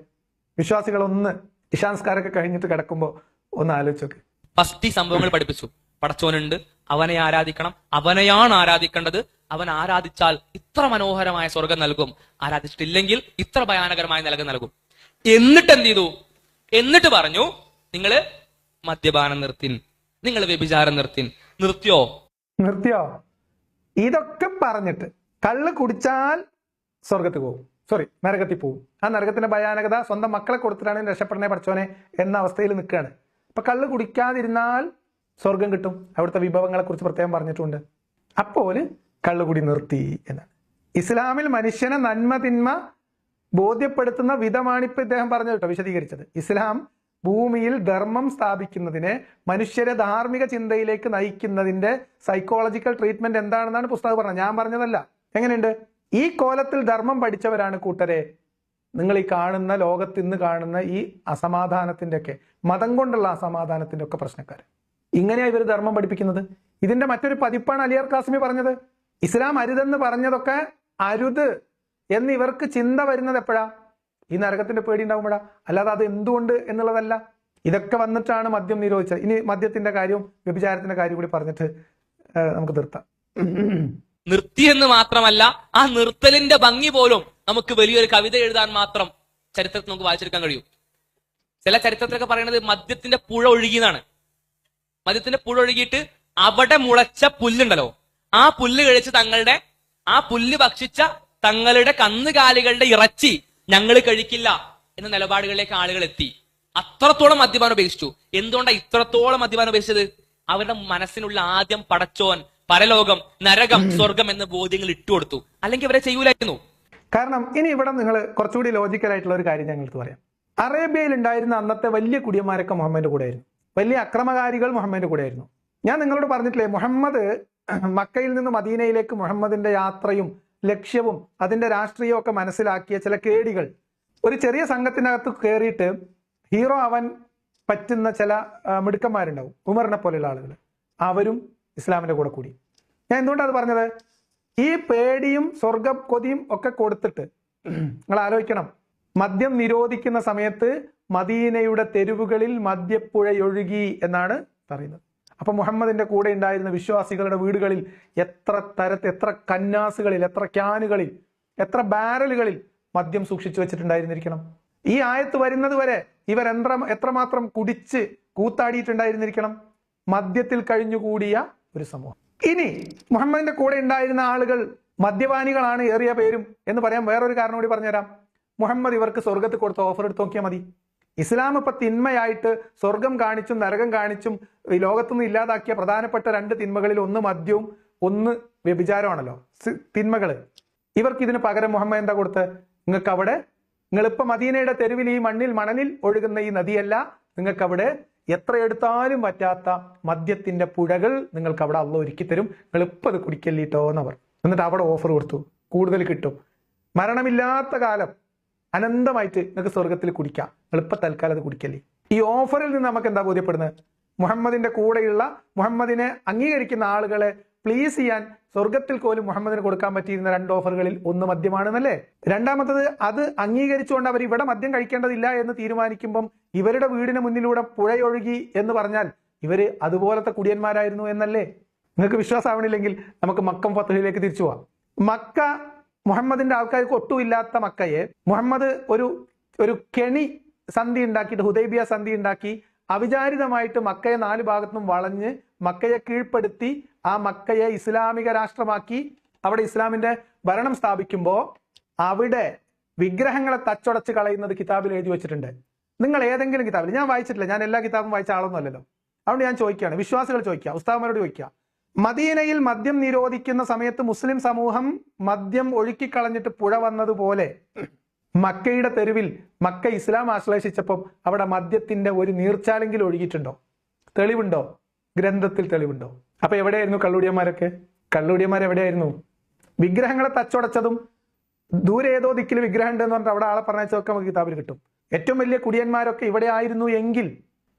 വിശ്വാസികളൊന്ന് ഇശാൻസ്കാരൊക്കെ കഴിഞ്ഞിട്ട് കിടക്കുമ്പോൾ ഒന്ന് ആലോചിച്ചോക്കെ. ഫസ്റ്റ് ഈ സംഭവങ്ങൾ പഠിപ്പിച്ചു. പടച്ചോനുണ്ട്, അവനെ ആരാധിക്കണം, അവനെയാണ് ആരാധിക്കേണ്ടത്, അവൻ ആരാധിച്ചാൽ ഇത്ര മനോഹരമായ സ്വർഗം നൽകും, ആരാധിച്ചിട്ടില്ലെങ്കിൽ ഇത്ര ഭയാനകരമായ നരകം നൽകും. എന്നിട്ട് എന്ത് ചെയ്തു? എന്നിട്ട് പറഞ്ഞു, നിങ്ങള് മദ്യപാനം നിർത്തിൻ, നിങ്ങൾ വ്യഭിചാരം നിർത്തിയോ? ഇതൊക്കെ പറഞ്ഞിട്ട് കള്ള് കുടിച്ചാൽ സ്വർഗത്തിൽ പോകും, നരകത്തിൽ പോകും. ആ നരകത്തിന്റെ ഭയാനകത സ്വന്തം മക്കളെ കൊടുത്തിട്ടാണ് രക്ഷപ്പെടണേ പഠിച്ചോനെ എന്ന അവസ്ഥയിൽ നിൽക്കുകയാണ്. അപ്പൊ കള്ള് കുടിക്കാതിരുന്നാൽ സ്വർഗം കിട്ടും. അവിടുത്തെ വിഭവങ്ങളെ കുറിച്ച് പ്രത്യേകം പറഞ്ഞിട്ടുണ്ട്. അപ്പോൾ കള്ളുകുടി നിർത്തി എന്നാണ്. ഇസ്ലാമിൽ മനുഷ്യനെ നന്മ തിന്മ ബോധ്യപ്പെടുത്തുന്ന വിധമാണ് ഇപ്പൊ ഇദ്ദേഹം പറഞ്ഞത് കേട്ടോ, വിശദീകരിച്ചത്. ഇസ്ലാം ഭൂമിയിൽ ധർമ്മം സ്ഥാപിക്കുന്നതിനെ, മനുഷ്യരെ ധാർമ്മിക ചിന്തയിലേക്ക് നയിക്കുന്നതിന്റെ സൈക്കോളജിക്കൽ ട്രീറ്റ്മെന്റ് എന്താണെന്നാണ് പുസ്തകം പറഞ്ഞത്, ഞാൻ പറഞ്ഞതല്ല. എങ്ങനെയുണ്ട്? ഈ കോലത്തിൽ ധർമ്മം പഠിച്ചവരാണ് കൂട്ടരെ നിങ്ങൾ ഈ കാണുന്ന ലോകത്ത് ഇന്ന് കാണുന്ന ഈ അസമാധാനത്തിന്റെ ഒക്കെ, മതം കൊണ്ടുള്ള അസമാധാനത്തിന്റെ ഒക്കെ പ്രശ്നക്കാർ. ഇങ്ങനെയാ ഇവർ ധർമ്മം പഠിപ്പിക്കുന്നത്. ഇതിന്റെ മറ്റൊരു പതിപ്പാണ് അലിയാർ കാസിമി പറഞ്ഞത്. ഇസ്ലാം അരുതെന്ന് പറഞ്ഞതൊക്കെ അരുത് എന്ന് ഇവർക്ക് ചിന്ത വരുന്നത് എപ്പോഴാ? ഈ നരകത്തിന്റെ പേടി ഉണ്ടാകുമ്പോഴാ, അല്ലാതെ അത് എന്തുകൊണ്ട് എന്നുള്ളതല്ല. ഇതൊക്കെ വന്നിട്ടാണ് മദ്യം നിരോധിച്ചത്. ഇനി മദ്യത്തിന്റെ കാര്യവും വ്യഭിചാരത്തിന്റെ കാര്യം കൂടി പറഞ്ഞിട്ട് നമുക്ക് നിർത്താം. നിർത്തി എന്ന് മാത്രമല്ല, ആ നിർത്തലിന്റെ ഭംഗി പോലും നമുക്ക് വലിയൊരു കവിത എഴുതാൻ മാത്രം ചരിത്രത്തിൽ നമുക്ക് വായിച്ചെടുക്കാൻ കഴിയും. ചില ചരിത്രത്തിലൊക്കെ പറയുന്നത് മദ്യത്തിന്റെ പുഴ ഒഴുകിയെന്നാണ്. മദ്യത്തിന്റെ പുഴ ഒഴുകിയിട്ട് അവിടെ മുളച്ച പുല്ലുണ്ടല്ലോ, ആ പുല്ല് കഴിച്ച് ആ പുല്ല് ഭക്ഷിച്ച തങ്ങളുടെ കന്നുകാലികളുടെ ഇറച്ചി ഞങ്ങൾ കഴിക്കില്ല എന്ന നിലപാടുകളിലേക്ക് ആളുകൾ എത്തി. അത്രത്തോളം മദ്യപാനം ഉപേക്ഷിച്ചു. എന്തുകൊണ്ടാണ് ഇത്രത്തോളം മദ്യപാനം ഉപേക്ഷിച്ചത്? അവരുടെ മനസ്സിനുള്ള ആദ്യം പടച്ചോൻ, പരലോകം, നരകം, സ്വർഗം എന്ന ബോധ്യങ്ങൾ ഇട്ടുകൊടുത്തു. അല്ലെങ്കിൽ അവരെ ചെയ്യൂലായിരുന്നു. കാരണം ഇനി ഇവിടെ നിങ്ങൾ കുറച്ചുകൂടി ലോജിക്കലായിട്ടുള്ള ഒരു കാര്യം ഞങ്ങൾക്ക് പറയാം. അറേബ്യയിൽ ഉണ്ടായിരുന്ന അന്നത്തെ വലിയ കുടിയന്മാരൊക്കെ മുഹമ്മദിന്റെ കൂടെ ആയിരുന്നു. വലിയ അക്രമകാരികൾ മുഹമ്മദിന്റെ കൂടെ ആയിരുന്നു. ഞാൻ നിങ്ങളോട് പറഞ്ഞിട്ടില്ലേ, മുഹമ്മദ് മക്കയിൽ നിന്ന് മദീനയിലേക്ക് മുഹമ്മദിന്റെ യാത്രയും ലക്ഷ്യവും അതിന്റെ രാഷ്ട്രീയവും ഒക്കെ മനസ്സിലാക്കിയ ചില കേടികൾ, ഒരു ചെറിയ സംഘത്തിനകത്ത് കയറിയിട്ട് ഹീറോ ആവാൻ പറ്റുന്ന ചില മിടുക്കന്മാരുണ്ടാവും, ഉമറിനെ പോലെയുള്ള ആളുകൾ. അവരും ഇസ്ലാമിന്റെ കൂടെ കൂടി. ഞാൻ എന്തുകൊണ്ടാണ് അത് പറഞ്ഞത്? ഈ പേടിയും സ്വർഗ കൊതിയും ഒക്കെ കൊടുത്തിട്ട് നിങ്ങൾ ആലോചിക്കണം, മദ്യം നിരോധിക്കുന്ന സമയത്ത് മദീനയുടെ തെരുവുകളിൽ മദ്യപ്പുഴയൊഴുകി എന്നാണ് പറയുന്നത്. അപ്പൊ മുഹമ്മദിന്റെ കൂടെ ഉണ്ടായിരുന്ന വിശ്വാസികളുടെ വീടുകളിൽ എത്ര കന്നാസുകളിൽ, എത്ര ക്യാനുകളിൽ, എത്ര ബാരലുകളിൽ മദ്യം സൂക്ഷിച്ചു വെച്ചിട്ടുണ്ടായിരുന്നിരിക്കണം. ഈ ആയത്ത് വരുന്നത് വരെ ഇവർ എത്രമാത്രം കുടിച്ച് കൂത്താടിയിട്ടുണ്ടായിരുന്നിരിക്കണം. മദ്യത്തിൽ കഴിഞ്ഞുകൂടിയ ഒരു സമൂഹം. ഇനി മുഹമ്മദിന്റെ കൂടെ ഉണ്ടായിരുന്ന ആളുകൾ മദ്യപാനികളാണ് ഏറിയ പേരും എന്ന് പറയാൻ വേറൊരു കാരണം കൂടി പറഞ്ഞുതരാം. മുഹമ്മദ് ഇവർക്ക് സ്വർഗത്തിൽ കൊടുത്ത ഓഫർ എടുത്ത് നോക്കിയാൽ മതി. ഇസ്ലാം ഇപ്പൊ തിന്മയായിട്ട് സ്വർഗം കാണിച്ചും നരകം കാണിച്ചും ഈ ലോകത്തുനിന്ന് ഇല്ലാതാക്കിയ പ്രധാനപ്പെട്ട 2 തിന്മകളിൽ ഒന്ന് മദ്യവും ഒന്ന് വ്യഭിചാരമാണല്ലോ, തിന്മകള്. ഇവർക്ക് ഇതിന് പകരം മുഹമ്മദ് എന്താ കൊടുത്ത്? നിങ്ങൾക്ക് അവിടെ, നിങ്ങളിപ്പോ മദീനയുടെ തെരുവിൽ ഈ മണലിൽ ഒഴുകുന്ന ഈ നദിയല്ല, നിങ്ങൾക്ക് അവിടെ എത്ര എടുത്താലും പറ്റാത്ത മദ്യത്തിന്റെ പുഴകൾ നിങ്ങൾക്ക് അവിടെ അള്ളാഹു ഒരുക്കി തരും. നിങ്ങൾ ഇപ്പൊ അത് കുടിക്കല്ലിട്ടോ എന്നവർ. എന്നിട്ട് അവിടെ ഓഫർ കൊടുത്തു, കൂടുതൽ കിട്ടും, മരണമില്ലാത്ത കാലം അനന്തമായിട്ട് നിങ്ങൾക്ക് സ്വർഗത്തിൽ കുടിക്കാം, എളുപ്പ തൽക്കാലം അത് കുടിക്കല്ലേ. ഈ ഓഫറിൽ നിന്ന് നമുക്ക് എന്താ ബോധ്യപ്പെടുന്നത്? മുഹമ്മദിന്റെ കൂടെയുള്ള, മുഹമ്മദിനെ അംഗീകരിക്കുന്ന ആളുകളെ പ്ലീസ് ചെയ്യാൻ സ്വർഗത്തിൽ പോലും മുഹമ്മദിന് കൊടുക്കാൻ പറ്റിയിരുന്ന 2 ഓഫറുകളിൽ ഒന്ന് മദ്യമാണെന്നല്ലേ? രണ്ടാമത്തത്, അത് അംഗീകരിച്ചുകൊണ്ട് അവർ ഇവിടെ മദ്യം കഴിക്കേണ്ടതില്ല എന്ന് തീരുമാനിക്കുമ്പം ഇവരുടെ വീടിന് മുന്നിലൂടെ പുഴയൊഴുകി എന്ന് പറഞ്ഞാൽ ഇവര് അതുപോലത്തെ കുടിയന്മാരായിരുന്നു എന്നല്ലേ? നിങ്ങൾക്ക് വിശ്വാസമാവണില്ലെങ്കിൽ നമുക്ക് മക്കം ഫത്ഹിലേക്ക് തിരിച്ചു പോവാം. മക്ക, മുഹമ്മദിന്റെ ആൾക്കാർക്ക് ഒട്ടുമില്ലാത്ത മക്കയെ മുഹമ്മദ് ഒരു കെണി സന്ധി ഉണ്ടാക്കിയിട്ട്, ഹുദൈബിയ സന്ധി ഉണ്ടാക്കി അവിചാരിതമായിട്ട് മക്കയെ 4 ഭാഗത്തുനിന്നും വളഞ്ഞ് മക്കയെ കീഴ്പ്പെടുത്തി ആ മക്കയെ ഇസ്ലാമിക രാഷ്ട്രമാക്കി അവിടെ ഇസ്ലാമിന്റെ ഭരണം സ്ഥാപിക്കുമ്പോൾ അവിടെ വിഗ്രഹങ്ങളെ തച്ചുടച്ച് കളയുന്നത് കിതാബിൽ എഴുതി വെച്ചിട്ടുണ്ട്. നിങ്ങൾ ഏതെങ്കിലും കിതാബിൽ, ഞാൻ വായിച്ചിട്ടില്ല, ഞാൻ എല്ലാ കിതാബും വായിച്ച ആളൊന്നും അല്ലല്ലോ, അതുകൊണ്ട് ഞാൻ ചോദിക്കുകയാണ്, വിശ്വാസികൾ ചോദിക്കുക, ഉസ്താദന്മാരോട് ചോദിക്കുക, മദീനയിൽ മദ്യം നിരോധിക്കുന്ന സമയത്ത് മുസ്ലിം സമൂഹം മദ്യം ഒഴുക്കിക്കളഞ്ഞിട്ട് പുഴ വന്നതുപോലെ മക്കയുടെ തെരുവിൽ മക്ക ഇസ്ലാം ആശ്ലേഷിച്ചപ്പോൾ അവിടെ മദ്യത്തിന്റെ ഒരു നീർച്ചാലെങ്കിലും ഒഴുകിയിട്ടുണ്ടോ? തെളിവുണ്ടോ? ഗ്രന്ഥത്തിൽ തെളിവുണ്ടോ? അപ്പൊ എവിടെയായിരുന്നു കള്ളുടിയന്മാരൊക്കെ? കള്ളുടിയന്മാർ എവിടെയായിരുന്നു? വിഗ്രഹങ്ങളെ തച്ചുടച്ചതും ദൂരെ ഏതോ ദിക്കിൽ വിഗ്രഹം ഉണ്ടെന്ന് പറഞ്ഞിട്ട് അവിടെ ആളെ പറഞ്ഞതൊക്കെ നമുക്ക് കിതാബിൽ കിട്ടും. ഏറ്റവും വലിയ കുടിയന്മാരൊക്കെ ഇവിടെ ആയിരുന്നു എങ്കിൽ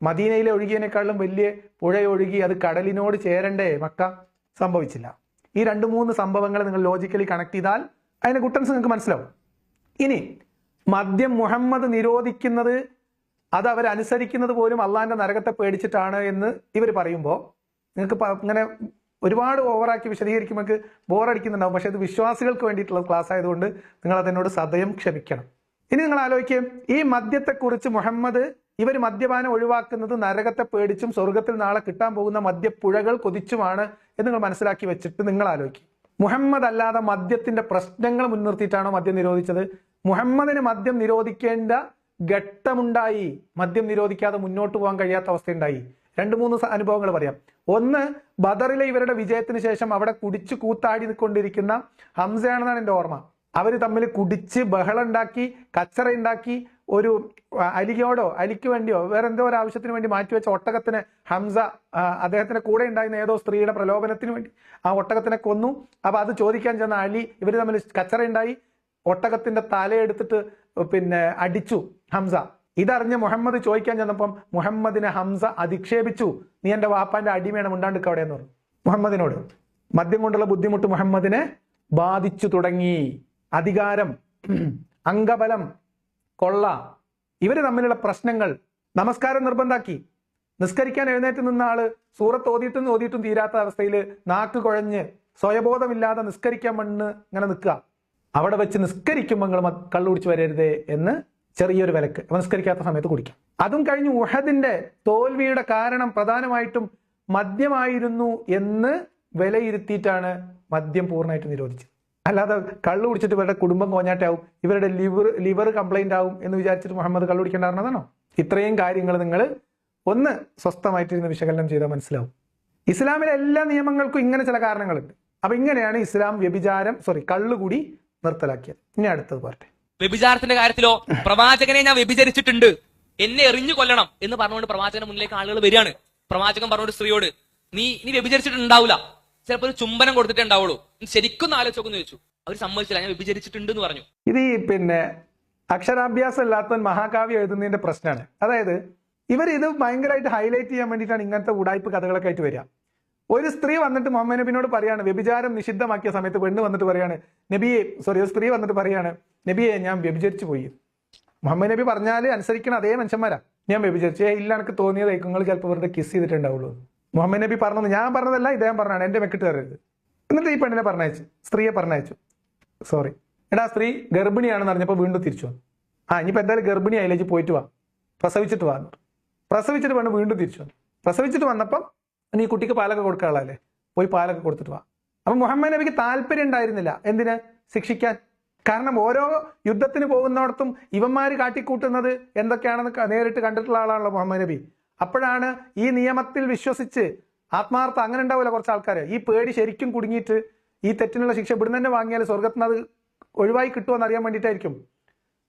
മദീനയിലെ ഒഴുകിയതിനേക്കാളും വലിയ പുഴയൊഴുകി അത് കടലിനോട് ചേരണ്ടേ മക്ക? സംഭവിച്ചില്ല. ഈ 2-3 സംഭവങ്ങൾ നിങ്ങൾ ലോജിക്കലി കണക്ട് ചെയ്താൽ അതിന്റെ കുട്ടൻസ് നിങ്ങൾക്ക് മനസ്സിലാവും. ഇനി മദ്യം മുഹമ്മദ് നിരോധിക്കുന്നത് അത് അവരനുസരിക്കുന്നത് പോലും അള്ളാന്റെ നരകത്തെ പേടിച്ചിട്ടാണ് എന്ന് ഇവർ പറയുമ്പോൾ നിങ്ങൾക്ക് ഇങ്ങനെ ഒരുപാട് ഓവറാക്കി വിശദീകരിക്കുമ്പോൾ ബോറടിക്കുന്നുണ്ടാവും. പക്ഷെ ഇത് വിശ്വാസികൾക്ക് വേണ്ടിയിട്ടുള്ള ക്ലാസ് ആയതുകൊണ്ട് നിങ്ങൾ അതിനോട് സദയം ക്ഷമിക്കണം. ഇനി നിങ്ങൾ ആലോചിക്കുക, ഈ മദ്യത്തെക്കുറിച്ച് മുഹമ്മദ് ഇവർ മദ്യപാനം ഒഴിവാക്കുന്നത് നരകത്തെ പേടിച്ചും സ്വർഗത്തിൽ നാളെ കിട്ടാൻ പോകുന്ന മദ്യപ്പുഴകൾ കൊതിച്ചുമാണ് എന്ന് നിങ്ങൾ മനസ്സിലാക്കി വെച്ചിട്ട് നിങ്ങൾ ആലോചിക്കും, മുഹമ്മദ് അല്ലാതെ മദ്യത്തിന്റെ പ്രശ്നങ്ങൾ മുൻനിർത്തിയിട്ടാണോ മദ്യം നിരോധിച്ചത്? മുഹമ്മദിന് മദ്യം നിരോധിക്കേണ്ട ഘട്ടമുണ്ടായി, മദ്യം നിരോധിക്കാതെ മുന്നോട്ട് പോകാൻ കഴിയാത്ത അവസ്ഥയുണ്ടായി. 2-3 അനുഭവങ്ങൾ പറയാം. ഒന്ന്, ബദറിലെ ഇവരുടെ വിജയത്തിന് ശേഷം അവിടെ കുടിച്ച് കൂത്താടി നിൽക്കൊണ്ടിരിക്കുന്ന ഹംസയാണെന്നാണ് എൻ്റെ ഓർമ്മ. അവർ തമ്മിൽ കുടിച്ച് ബഹളം ഉണ്ടാക്കി, കച്ചറ ഉണ്ടാക്കി, ഒരു അലിക്ക് വേണ്ടിയോ വേറെ എന്തോ ഒരു ആവശ്യത്തിന് വേണ്ടി മാറ്റിവെച്ച ഒട്ടകത്തിന് ഹംസ അദ്ദേഹത്തിന്റെ കൂടെ ഉണ്ടായിരുന്ന ഏതോ സ്ത്രീയുടെ പ്രലോഭനത്തിന് വേണ്ടി ആ ഒട്ടകത്തിനെ കൊന്നു. അപ്പൊ അത് ചോദിക്കാൻ ചെന്ന അലി, ഇവർ തമ്മിൽ കച്ചറ ഉണ്ടായി, ഒട്ടകത്തിന്റെ തലയെടുത്തിട്ട് അടിച്ചു ഹംസ. ഇതറിഞ്ഞ് മുഹമ്മദ് ചോദിക്കാൻ ചെന്നപ്പം മുഹമ്മദിനെ ഹംസ അധിക്ഷേപിച്ചു, നീ എന്റെ വാപ്പാന്റെ അടിമയാണ്, മുണ്ടാണ്ടിക്ക അവിടെ എന്ന് പറഞ്ഞു മുഹമ്മദിനോട്. മദ്യം കൊണ്ടുള്ള ബുദ്ധിമുട്ട് മുഹമ്മദിനെ ബാധിച്ചു തുടങ്ങി. അധികാരം, അംഗബലം, കൊള്ള, ഇവര് തമ്മിലുള്ള പ്രശ്നങ്ങൾ. നമസ്കാരം നിർബന്ധാക്കി. നിസ്കരിക്കാൻ എഴുന്നേറ്റ് നിന്ന ആള് സൂറത്ത് ഓതിയിട്ടും തീരാത്ത അവസ്ഥയിൽ നാക്ക് കുഴഞ്ഞ് സ്വയബോധമില്ലാതെ നിസ്കരിക്കാൻ മണ്ണ് ഇങ്ങനെ നിൽക്കുക. അവിടെ വെച്ച് നിസ്കരിക്കുമ്പോൾ നിങ്ങൾ കള്ളു കുടിച്ച് വരരുതേ എന്ന് ചെറിയൊരു വിലക്ക്, നിസ്കരിക്കാത്ത സമയത്ത് കുടിക്കാം. അതും കഴിഞ്ഞ് ഉഹദിന്റെ തോൽവിയുടെ കാരണം പ്രധാനമായിട്ടും മദ്യമായിരുന്നു എന്ന് വിലയിരുത്തിയിട്ടാണ് മദ്യം പൂർണ്ണമായിട്ട് നിരോധിച്ചത്. അല്ലാതെ കള്ളു കുടിച്ചിട്ട് ഇവരുടെ കുടുംബം കോഞ്ഞാട്ടാവും, ഇവരുടെ ലിവർ കംപ്ലൈന്റ് ആവും എന്ന് വിചാരിച്ചിട്ട് മുഹമ്മദ് കള്ളു കുടിക്കേണ്ടായിരുന്നതാണോ? ഇത്രയും കാര്യങ്ങൾ നിങ്ങൾ ഒന്ന് സ്വസ്ഥമായിട്ടിരുന്ന് വിശകലനം ചെയ്താൽ മനസ്സിലാവും. ഇസ്ലാമിലെ എല്ലാ നിയമങ്ങൾക്കും ഇങ്ങനെ ചില കാരണങ്ങളുണ്ട്. അപ്പൊ ഇങ്ങനെയാണ് ഇസ്ലാം കള്ളുകൂടി നിർത്തലാക്കിയത്. ഇനി അടുത്തത് പറട്ടെ. വ്യഭിചാരത്തിന്റെ കാര്യത്തിലോ, പ്രവാചകനെ ഞാൻ വ്യഭിചരിച്ചിട്ടുണ്ട്, എന്നെ എറിഞ്ഞു കൊല്ലണം എന്ന് പറഞ്ഞുകൊണ്ട് പ്രവാചകന്റെ മുന്നിലേക്ക് ആളുകൾ വരികയാണ്. പ്രവാചകൻ പറഞ്ഞോണ്ട് സ്ത്രീയോട്, നീ വ്യഭിചരിച്ചിട്ടുണ്ടാവില്ല, ചിലപ്പോൾ ഒരു ചുംബനം കൊടുത്തിട്ടേ ഉണ്ടാവുള്ളൂ, ശരിക്കും ആലോചിച്ചോക്കെന്ന് ചോദിച്ചു. അവർ സമ്മതിച്ചില്ല, ഞാൻ വ്യഭിചരിച്ചിട്ടുണ്ട് എന്ന് പറഞ്ഞു. ഇത് അക്ഷരാഭ്യാസം ഇല്ലാത്തവൻ മഹാകാവ്യം എഴുതുന്നതിന്റെ പ്രശ്നമാണ്. അതായത് ഇത് ഭയങ്കരമായിട്ട് ഹൈലൈറ്റ് ചെയ്യാൻ വേണ്ടിയിട്ടാണ് ഇങ്ങനത്തെ ഉടായ്പ കഥകളൊക്കെ ആയിട്ട് വരിക. ഒരു സ്ത്രീ വന്നിട്ട് മുഹമ്മദ് നബിനോട് പറയാണ്, വ്യഭിചാരം നിഷിദ്ധമാക്കിയ സമയത്ത് പെണ്ണ് വന്നിട്ട് പറയാണ്, ഒരു സ്ത്രീ വന്നിട്ട് പറയാണ്, നബിയെ ഞാൻ വ്യഭിചരിച്ചു പോയി. മുഹമ്മദ് നബി പറഞ്ഞാൽ അനുസരിക്കണം അതേ മനുഷ്യന്മാരാ. ഞാൻ വ്യഭിചരിച്ചു, ഇല്ല എനിക്ക് തോന്നിയതായിരിക്കും, നിങ്ങൾ ചിലപ്പോൾ വെറുതെ കിസ് ചെയ്തിട്ടുണ്ടാവുള്ളൂ. മുഹമ്മദ് നബി പറഞ്ഞത് ഞാൻ പറഞ്ഞതല്ല, ഇദ്ദേഹം പറഞ്ഞാണ്, എന്റെ മെക്കിട്ട് കയറരുത്. എന്നിട്ട് ഈ പെണ്ണിനെ പറഞ്ഞയച്ചു, സ്ത്രീയെ പറഞ്ഞയച്ചു. എടാ സ്ത്രീ ഗർഭിണിയാണെന്ന് അറിഞ്ഞപ്പോൾ വീണ്ടും തിരിച്ചു വന്നു. ഇനിയിപ്പോൾ എന്തായാലും ഗർഭിണി ആയിലേക്ക് പോയിട്ട് വാ, പ്രസവിച്ചിട്ട് വാ. പ്രസവിച്ചിട്ട് പെണ്ണ് വീണ്ടും തിരിച്ചു വന്നു. പ്രസവിച്ചിട്ട് വന്നപ്പം നീ കുട്ടിക്ക് പാലൊക്കെ കൊടുക്കാനുള്ളതല്ലേ, പോയി പാലൊക്കെ കൊടുത്തിട്ട് വാ. അപ്പൊ മുഹമ്മദ് നബിക്ക് താല്പര്യം ഉണ്ടായിരുന്നില്ല എന്തിന്? ശിക്ഷിക്കാൻ. കാരണം ഓരോ യുദ്ധത്തിന് പോകുന്നിടത്തും ഇവന്മാര് കാട്ടിക്കൂട്ടുന്നത് എന്തൊക്കെയാണെന്ന് നേരിട്ട് കണ്ടിട്ടുള്ള ആളാണല്ലോ മുഹമ്മദ് നബി. അപ്പോഴാണ് ഈ നിയമത്തിൽ വിശ്വസിച്ച് ആത്മാർത്ഥം, അങ്ങനെ ഉണ്ടാവില്ല കുറച്ച് ആൾക്കാർ, ഈ പേടി ശരിക്കും കുടുങ്ങിയിട്ട് ഈ തെറ്റിനുള്ള ശിക്ഷ ഇവിടുന്ന് തന്നെ വാങ്ങിയാൽ സ്വർഗത്തിന് അത് ഒഴിവായി കിട്ടുമെന്ന് അറിയാൻ വേണ്ടിയിട്ടായിരിക്കും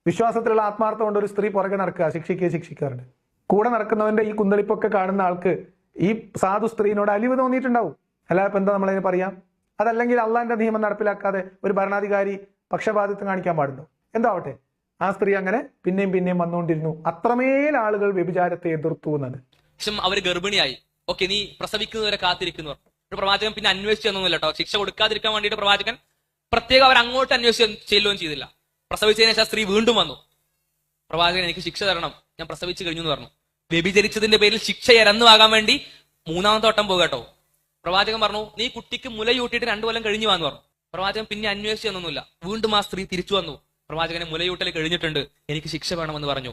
വിശ്വാസത്തിലുള്ള ആത്മാർത്ഥം കൊണ്ട് ഒരു സ്ത്രീ പുറകെ നടക്കുക, ശിക്ഷിക്കാറുണ്ട്. കൂടെ നടക്കുന്നവന്റെ ഈ കുന്തളിപ്പൊക്കെ കാണുന്ന ആൾക്ക് ഈ സാധു സ്ത്രീനോട് അലിവ് തോന്നിയിട്ടുണ്ടാവും. അല്ലാതെ ഇപ്പൊ എന്താ നമ്മളതിന് പറയാം? അതല്ലെങ്കിൽ അള്ളാന്റെ നിയമം നടപ്പിലാക്കാതെ ഒരു ഭരണാധികാരി പക്ഷപാതിത്വം കാണിക്കാൻ പാടുണ്ടോ? എന്താവട്ടെ, ആ സ്ത്രീ അങ്ങനെ പിന്നെയും വന്നുകൊണ്ടിരുന്നു. അത്രമേൽ ആളുകൾ വ്യഭിചാരത്തെ എതിർത്തു എന്നത്. അവര് ഗർഭിണിയായി, ഓക്കെ നീ പ്രസവിക്കുന്നവരെ കാത്തിരിക്കുന്നു. പ്രവാചകൻ പിന്നെ അന്വേഷിച്ചു തന്നൊന്നുമില്ല കേട്ടോ. ശിക്ഷ കൊടുക്കാതിരിക്കാൻ വേണ്ടിയിട്ട് പ്രവാചകൻ പ്രത്യേകം അവർ അങ്ങോട്ട് അന്വേഷിച്ച് ചെല്ലുകയും ചെയ്തില്ല. പ്രസവിച്ചതിന് ശേഷം സ്ത്രീ വീണ്ടും വന്നു. പ്രവാചകൻ എനിക്ക് ശിക്ഷ തരണം, ഞാൻ പ്രസവിച്ചു കഴിഞ്ഞു എന്ന് പറഞ്ഞു. വ്യഭിചരിച്ചതിന്റെ പേരിൽ ശിക്ഷ ഇരന്നുവാകാൻ വേണ്ടി മൂന്നാമത്തെ വട്ടം പോകട്ടോ. പ്രവാചകൻ പറഞ്ഞു നീ കുട്ടിക്ക് മുലയൂട്ടിയിട്ട് 2 കൊല്ലം കഴിഞ്ഞു വാന്ന് പറഞ്ഞു. പ്രവാചകൻ പിന്നെ അന്വേഷിച്ചു തന്നൊന്നുമില്ല. വീണ്ടും ആ സ്ത്രീ തിരിച്ചു വന്നു. പ്രവാചകനെ മുലയൂട്ടൽ കഴിഞ്ഞിട്ടുണ്ട്, എനിക്ക് ശിക്ഷ വേണമെന്ന് പറഞ്ഞു.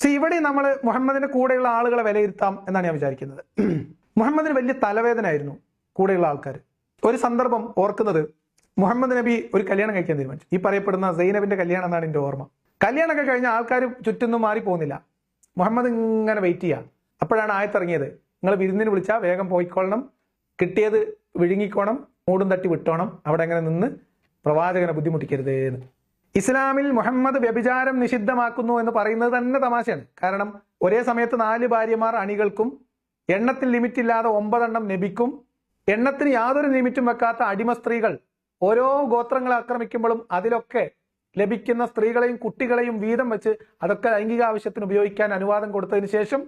ഇവിടെ നമ്മൾ മുഹമ്മദിന്റെ കൂടെയുള്ള ആളുകളെ വിലയിരുത്താം എന്നാണ് ഞാൻ വിചാരിക്കുന്നത്. മുഹമ്മദിന് വലിയ തലവേദന ആയിരുന്നു കൂടെയുള്ള ആൾക്കാർ. ഒരു സന്ദർഭം ഓർക്കുന്നത്, മുഹമ്മദ് നബി ഒരു കല്യാണം കഴിക്കാൻ തീരുമാനിച്ചു. ഈ പറയപ്പെടുന്ന സൈനബിന്റെ കല്യാണം എന്നാണ് എൻ്റെ ഓർമ്മ. കല്യാണമൊക്കെ കഴിഞ്ഞ ആൾക്കാർ ചുറ്റൊന്നും മാറി പോകുന്നില്ല. മുഹമ്മദ് ഇങ്ങനെ വെയിറ്റ് ചെയ്യുക. അപ്പോഴാണ് ആയത്തിറങ്ങിയത്, നിങ്ങൾ വിരുന്നിന് വിളിച്ചാൽ വേഗം പോയിക്കൊള്ളണം, കിട്ടിയത് വിഴുങ്ങിക്കോണം, മൂടും തട്ടി വിട്ടോണം, അവിടെ അങ്ങനെ നിന്ന് പ്രവാചകനെ ബുദ്ധിമുട്ടിക്കരുത് എന്ന്. ഇസ്ലാമിൽ മുഹമ്മദ് വ്യഭിചാരം നിഷിദ്ധമാക്കുന്നു എന്ന് പറയുന്നത് തന്നെ തമാശയാണ്. കാരണം ഒരേ സമയത്ത് 4 ഭാര്യമാർ അണികൾക്കും, എണ്ണത്തിൽ ലിമിറ്റ് ഇല്ലാതെ 9 എണ്ണം നബിക്കും, എണ്ണത്തിന് യാതൊരു ലിമിറ്റും വെക്കാത്ത അടിമ സ്ത്രീകൾ, ഓരോ ഗോത്രങ്ങളെ ആക്രമിക്കുമ്പോഴും അതിലൊക്കെ ലഭിക്കുന്ന സ്ത്രീകളെയും കുട്ടികളെയും വീതം വെച്ച് അതൊക്കെ ലൈംഗിക ആവശ്യത്തിന് ഉപയോഗിക്കാൻ അനുവാദം കൊടുത്തതിന് ശേഷം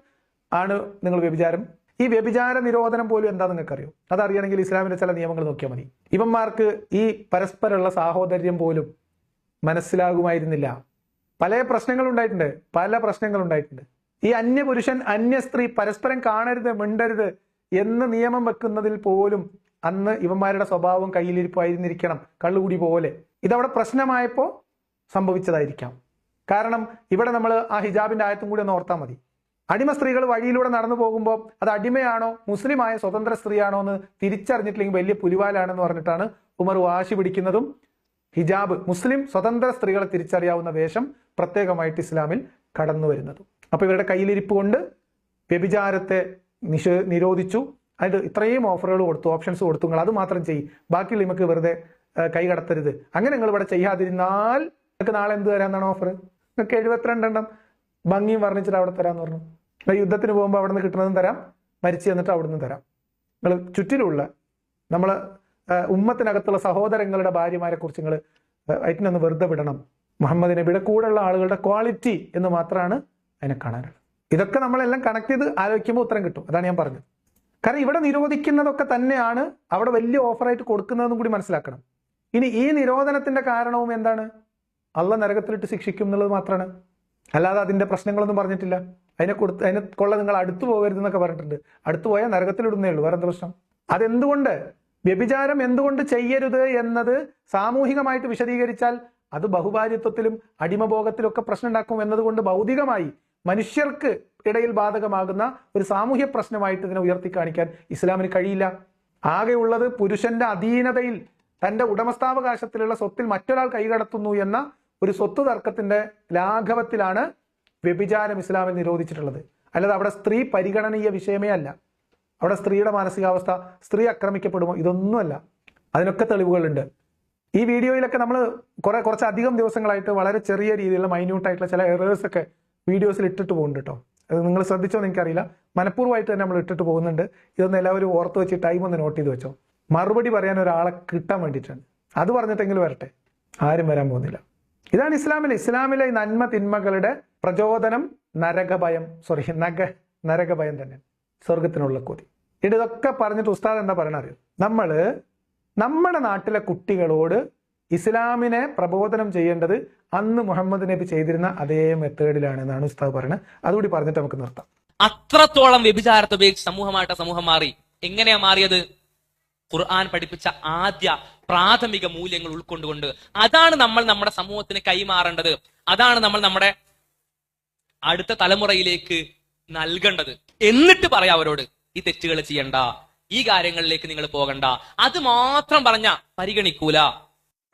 ആണ് നിങ്ങൾ വ്യഭിചാരം. ഈ വ്യഭിചാര നിരോധനം പോലും എന്താ നിങ്ങൾക്കറിയോ? അതറിയണമെങ്കിൽ ഇസ്ലാമിന്റെ ചില നിയമങ്ങൾ നോക്കിയാൽ മതി. ഇവന്മാർക്ക് ഈ പരസ്പരമുള്ള സാഹോദര്യം പോലും മനസ്സിലാകുമായിരുന്നില്ല. പല പ്രശ്നങ്ങളുണ്ടായിട്ടുണ്ട്. ഈ അന്യപുരുഷൻ അന്യ സ്ത്രീ പരസ്പരം കാണരുത്, മിണ്ടരുത് എന്ന് നിയമം വെക്കുന്നതിൽ പോലും അന്ന് ഇവന്മാരുടെ സ്വഭാവം കയ്യിലിരിപ്പായിരുന്നിരിക്കണം, കള്ളുകൂടി പോലെ. ഇതവിടെ പ്രശ്നമായപ്പോൾ സംഭവിച്ചതായിരിക്കാം. കാരണം ഇവിടെ നമ്മൾ ആ ഹിജാബിന്റെ ആയത്തും കൂടി ഒന്ന് ഓർത്താൽ മതി. അടിമ സ്ത്രീകൾ വഴിയിലൂടെ നടന്നു പോകുമ്പോൾ അത് അടിമയാണോ മുസ്ലിമായ സ്വതന്ത്ര സ്ത്രീയാണോ എന്ന് തിരിച്ചറിഞ്ഞിട്ടില്ലെങ്കിൽ വലിയ പുലിവാലാണെന്ന് പറഞ്ഞിട്ടാണ് ഉമർ വാശി പിടിക്കുന്നതും ഹിജാബ്, മുസ്ലിം സ്വതന്ത്ര സ്ത്രീകളെ തിരിച്ചറിയാവുന്ന വേഷം പ്രത്യേകമായിട്ട് ഇസ്ലാമിൽ കടന്നു വരുന്നതും. അപ്പൊ ഇവരുടെ കയ്യിലിരിപ്പ് കൊണ്ട് വ്യഭിചാരത്തെ നിരോധിച്ചു. അതിന് ഇത്രയും ഓഫറുകൾ കൊടുത്തു, ഓപ്ഷൻസ് കൊടുത്തു, നിങ്ങൾ അത് മാത്രം ചെയ്യും, ബാക്കിയുള്ള നിങ്ങൾക്ക് വെറുതെ കൈ കടത്തരുത്. അങ്ങനെ നിങ്ങൾ ഇവിടെ ചെയ്യാതിരുന്നാൽ നിങ്ങൾക്ക് നാളെ എന്ത് തരാമെന്നാണ് ഓഫർ? നിങ്ങൾക്ക് 72 എണ്ണം ഭംഗിയും വർണ്ണിച്ചിട്ട് അവിടെ തരാമെന്ന് പറഞ്ഞു. യുദ്ധത്തിന് പോകുമ്പോൾ അവിടെ നിന്ന് കിട്ടുന്നതും തരാം, മരിച്ചു തന്നിട്ട് അവിടെ നിന്ന് തരാം. നിങ്ങൾ ചുറ്റിലുള്ള നമ്മൾ ഉമ്മത്തിനകത്തുള്ള സഹോദരങ്ങളുടെ ഭാര്യമാരെ കുറിച്ച് നിങ്ങൾ അതിനൊന്ന് വെറുതെ വിടണം. മുഹമ്മദ് നബിയുടെ കൂടെയുള്ള ആളുകളുടെ ക്വാളിറ്റി എന്ന് മാത്രമാണ് അതിനെ കാണാനുള്ളത്. ഇതൊക്കെ നമ്മളെല്ലാം കണക്ട് ചെയ്ത് ആലോചിക്കുമ്പോൾ ഉത്തരം കിട്ടും. അതാണ് ഞാൻ പറഞ്ഞത്. കാരണം ഇവിടെ നിരോധിക്കുന്നതൊക്കെ തന്നെയാണ് അവിടെ വലിയ ഓഫറായിട്ട് കൊടുക്കുന്നതെന്നും കൂടി മനസ്സിലാക്കണം. ഇനി ഈ നിരോധനത്തിന്റെ കാരണവും എന്താണ്? അള്ളാഹ് നരകത്തിലിട്ട് ശിക്ഷിക്കും എന്നുള്ളത് മാത്രമാണ്. അല്ലാതെ അതിന്റെ പ്രശ്നങ്ങളൊന്നും പറഞ്ഞിട്ടില്ല. അതിനെ കൊള്ള നിങ്ങൾ അടുത്തു പോകരുത് എന്നൊക്കെ പറഞ്ഞിട്ടുണ്ട്. അടുത്തു പോയാൽ നരകത്തിലിടുന്നേ ഉള്ളൂ, വേറെ എന്താ പ്രശ്നം? അതെന്തുകൊണ്ട് വ്യഭിചാരം എന്തുകൊണ്ട് ചെയ്യരുത് എന്നത് സാമൂഹികമായിട്ട് വിശദീകരിച്ചാൽ അത് ബഹുഭാര്യത്വത്തിലും അടിമഭോഗത്തിലും ഒക്കെ പ്രശ്നം ഉണ്ടാക്കും എന്നതുകൊണ്ട് ഭൗതികമായി മനുഷ്യർക്ക് ഇടയിൽ ബാധകമാകുന്ന ഒരു സാമൂഹ്യ പ്രശ്നമായിട്ട് ഇതിനെ ഉയർത്തി കാണിക്കാൻ ഇസ്ലാമിന് കഴിയില്ല. ആകെയുള്ളത് പുരുഷന്റെ അധീനതയിൽ തന്റെ ഉടമസ്ഥാവകാശത്തിലുള്ള സ്വത്തിൽ മറ്റൊരാൾ കൈകടത്തുന്നു എന്ന ഒരു സ്വത്ത് തർക്കത്തിന്റെ ലാഘവത്തിലാണ് വ്യഭിചാരം ഇസ്ലാമിൽ നിരോധിച്ചിട്ടുള്ളത്. അല്ലാതെ അവിടെ സ്ത്രീ പരിഗണനീയ വിഷയമേ അല്ല. അവിടെ സ്ത്രീയുടെ മാനസികാവസ്ഥ, സ്ത്രീ ആക്രമിക്കപ്പെടുമോ, ഇതൊന്നുമല്ല. അതിനൊക്കെ തെളിവുകളുണ്ട്. ഈ വീഡിയോയിലൊക്കെ നമ്മൾ കുറച്ചധികം ദിവസങ്ങളായിട്ട് വളരെ ചെറിയ രീതിയിലുള്ള മൈന്യൂട്ടായിട്ടുള്ള ചില എറേഴ്സ് ഒക്കെ വീഡിയോസിൽ ഇട്ടിട്ട് പോകുന്നുണ്ട് കേട്ടോ. അത് നിങ്ങൾ ശ്രദ്ധിച്ചോ എന്ന് എനിക്കറിയില്ല. മനഃപൂർവ്വമായിട്ട് തന്നെ നമ്മൾ ഇട്ടിട്ട് പോകുന്നുണ്ട്. ഇതൊന്ന് എല്ലാവരും ഓർത്ത് വെച്ച് ടൈം ഒന്ന് നോട്ട് ചെയ്ത് വെച്ചോ. മറുപടി പറയാൻ ഒരാളെ കിട്ടാൻ വേണ്ടിയിട്ടാണ്. അത് പറഞ്ഞിട്ടെങ്കിലും വരട്ടെ, ആരും വരാൻ പോകുന്നില്ല. ഇതാണ് ഇസ്ലാമിലെ ഈ നന്മ തിന്മകളുടെ പ്രചോദനം. നരകഭയം തന്നെ, സ്വർഗത്തിനുള്ള കൊതി. ഇതൊക്കെ പറഞ്ഞിട്ട് ഉസ്താദ് എന്താ പറയണ അറിയോ? നമ്മുടെ നാട്ടിലെ കുട്ടികളോട് ഇസ്ലാമിനെ പ്രബോധനം ചെയ്യേണ്ടത് അന്ന് മുഹമ്മദ് നബി ചെയ്തിരുന്ന അതേ മെത്തേഡിലാണ് എന്നാണ് ഉസ്താദ് പറയുന്നത്. അതുകൂടി പറഞ്ഞിട്ട് നമുക്ക് നിർത്താം. അത്രത്തോളം വ്യഭിചാരത്തെ ഉപയോഗിച്ച് സമൂഹം മാറി. എങ്ങനെയാ മാറിയത്? ഖുർആൻ പഠിപ്പിച്ച ആദ്യ പ്രാഥമിക മൂല്യങ്ങൾ ഉൾക്കൊണ്ടുകൊണ്ട്. അതാണ് നമ്മൾ നമ്മുടെ സമൂഹത്തിന് കൈമാറേണ്ടത്. അതാണ് നമ്മൾ നമ്മുടെ അടുത്ത തലമുറയിലേക്ക് നൽകേണ്ടത്. എന്നിട്ട് പറയാം അവരോട്, ഈ തെറ്റുകൾ ചെയ്യണ്ട, ഈ കാര്യങ്ങളിലേക്ക് നിങ്ങൾ പോകണ്ട. അത് മാത്രം പറഞ്ഞ പരിഗണിക്കൂല.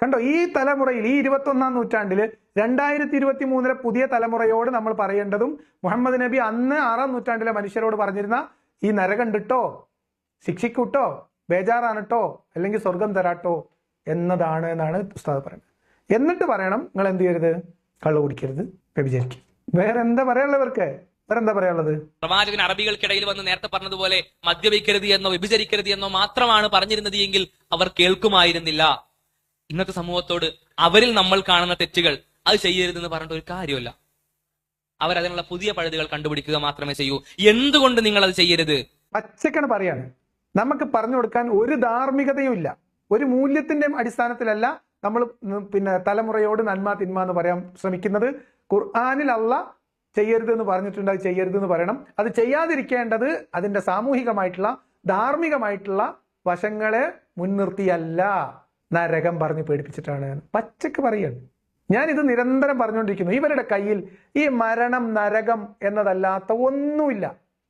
കണ്ടോ, ഈ തലമുറയിൽ, ഈ 21-ാം നൂറ്റാണ്ടില് 2023 പുതിയ തലമുറയോട് നമ്മൾ പറയേണ്ടതും മുഹമ്മദ് നബി അന്ന് 6-ാം നൂറ്റാണ്ടിലെ മനുഷ്യരോട് പറഞ്ഞിരുന്ന ഈ നരകണ്ടിട്ടോ, ശിക്ഷിക്കൂട്ടോ, ബേജാറാണിട്ടോ, അല്ലെങ്കിൽ സ്വർഗം തരാട്ടോ എന്നതാണ് എന്നാണ് ഉസ്താദ് പറയുന്നത്. എന്നിട്ട് പറയണം, നിങ്ങൾ എന്ത് ചെയ്യരുത്? കള്ളു കുടിക്കരുത്, വ്യഭിചരിക്കും. വേറെ എന്താ പറയാനുള്ളവർക്ക്? വേറെന്താ പറയാനുള്ളത്? പ്രവാചകൻ അറബികൾക്കിടയിൽ വന്ന് നേരത്തെ പറഞ്ഞതുപോലെ മദ്യപിക്കരുത് എന്നോ വ്യഭിചരിക്കരുത് എന്നോ മാത്രമാണ് പറഞ്ഞിരുന്നത് എങ്കിൽ അവർ കേൾക്കുമായിരുന്നില്ല. ഇന്നത്തെ സമൂഹത്തോട് അവരിൽ നമ്മൾ കാണുന്ന തെറ്റുകൾ അത് ചെയ്യരുതെന്ന് പറഞ്ഞിട്ട് ഒരു കാര്യമല്ല. അവരതിനുള്ള പുതിയ പഴുതുകൾ കണ്ടുപിടിക്കുക മാത്രമേ ചെയ്യൂ. എന്തുകൊണ്ട് നിങ്ങൾ അത് ചെയ്യരുത്? പച്ചക്കാണ് പറയാണ്. നമുക്ക് പറഞ്ഞു കൊടുക്കാൻ ഒരു ധാർമ്മികതയും ഇല്ല. ഒരു മൂല്യത്തിന്റെയും അടിസ്ഥാനത്തിലല്ല നമ്മൾ പിന്നെ തലമുറയോട് നന്മ തിന്മ എന്ന് പറയാൻ ശ്രമിക്കുന്നത്. ഖുർആനിൽ അല്ലാഹ് ചെയ്യരുത് എന്ന് പറഞ്ഞിട്ടുണ്ട്, അത് ചെയ്യരുത് എന്ന് പറയണം. അത് ചെയ്യാതിരിക്കേണ്ടത് അതിന്റെ സാമൂഹികമായിട്ടുള്ള ധാർമ്മികമായിട്ടുള്ള വശങ്ങളെ മുൻനിർത്തിയല്ല, നരകം പറഞ്ഞ് പേടിപ്പിച്ചിട്ടാണ്. പച്ചക്ക് പറയാണ്. ഞാൻ ഇത് നിരന്തരം പറഞ്ഞുകൊണ്ടിരിക്കുന്നു. ഇവരുടെ കയ്യിൽ ഈ മരണം നരകം എന്നതല്ലാത്ത ഒന്നുമില്ല.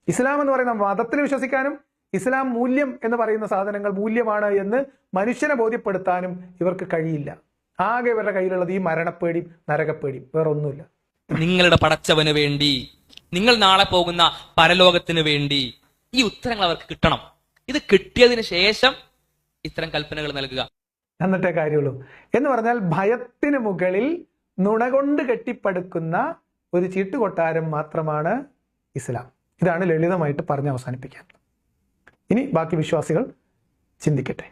ഇസ്ലാം എന്ന് പറയുന്ന മതത്തിൽ വിശ്വസിക്കാനും ഇസ്ലാം മൂല്യം എന്ന് പറയുന്ന സാധനങ്ങൾ മൂല്യമാണ് എന്ന് മനുഷ്യനെ ബോധ്യപ്പെടുത്താനും ഇവർക്ക് കഴിയില്ല. ആകെ ഇവരുടെ കയ്യിലുള്ളത് ഈ മരണപ്പേടിയും നരകപ്പേടിയും, വേറെ ഒന്നുമില്ല. നിങ്ങളുടെ പടച്ചവന് വേണ്ടി, നിങ്ങൾ നാളെ പോകുന്ന പരലോകത്തിന് വേണ്ടി ഈ ഉത്തരങ്ങൾ അവർക്ക് കിട്ടണം. ഇത് കിട്ടിയതിന് ശേഷം ഇത്തരം കൽപ്പനകൾ നൽകുക, എന്നിട്ടേ കാര്യമുള്ളൂ. എന്ന് പറഞ്ഞാൽ ഭയത്തിന് മുകളിൽ നുണ കൊണ്ട് കെട്ടിപ്പടുക്കുന്ന ഒരു ചീട്ടുകൊട്ടാരം മാത്രമാണ് ഇസ്ലാം. ഇതാണ് ലളിതമായിട്ട് പറഞ്ഞ് അവസാനിപ്പിക്കാൻ. ഇനി ബാക്കി വിശ്വാസികൾ ചിന്തിക്കട്ടെ.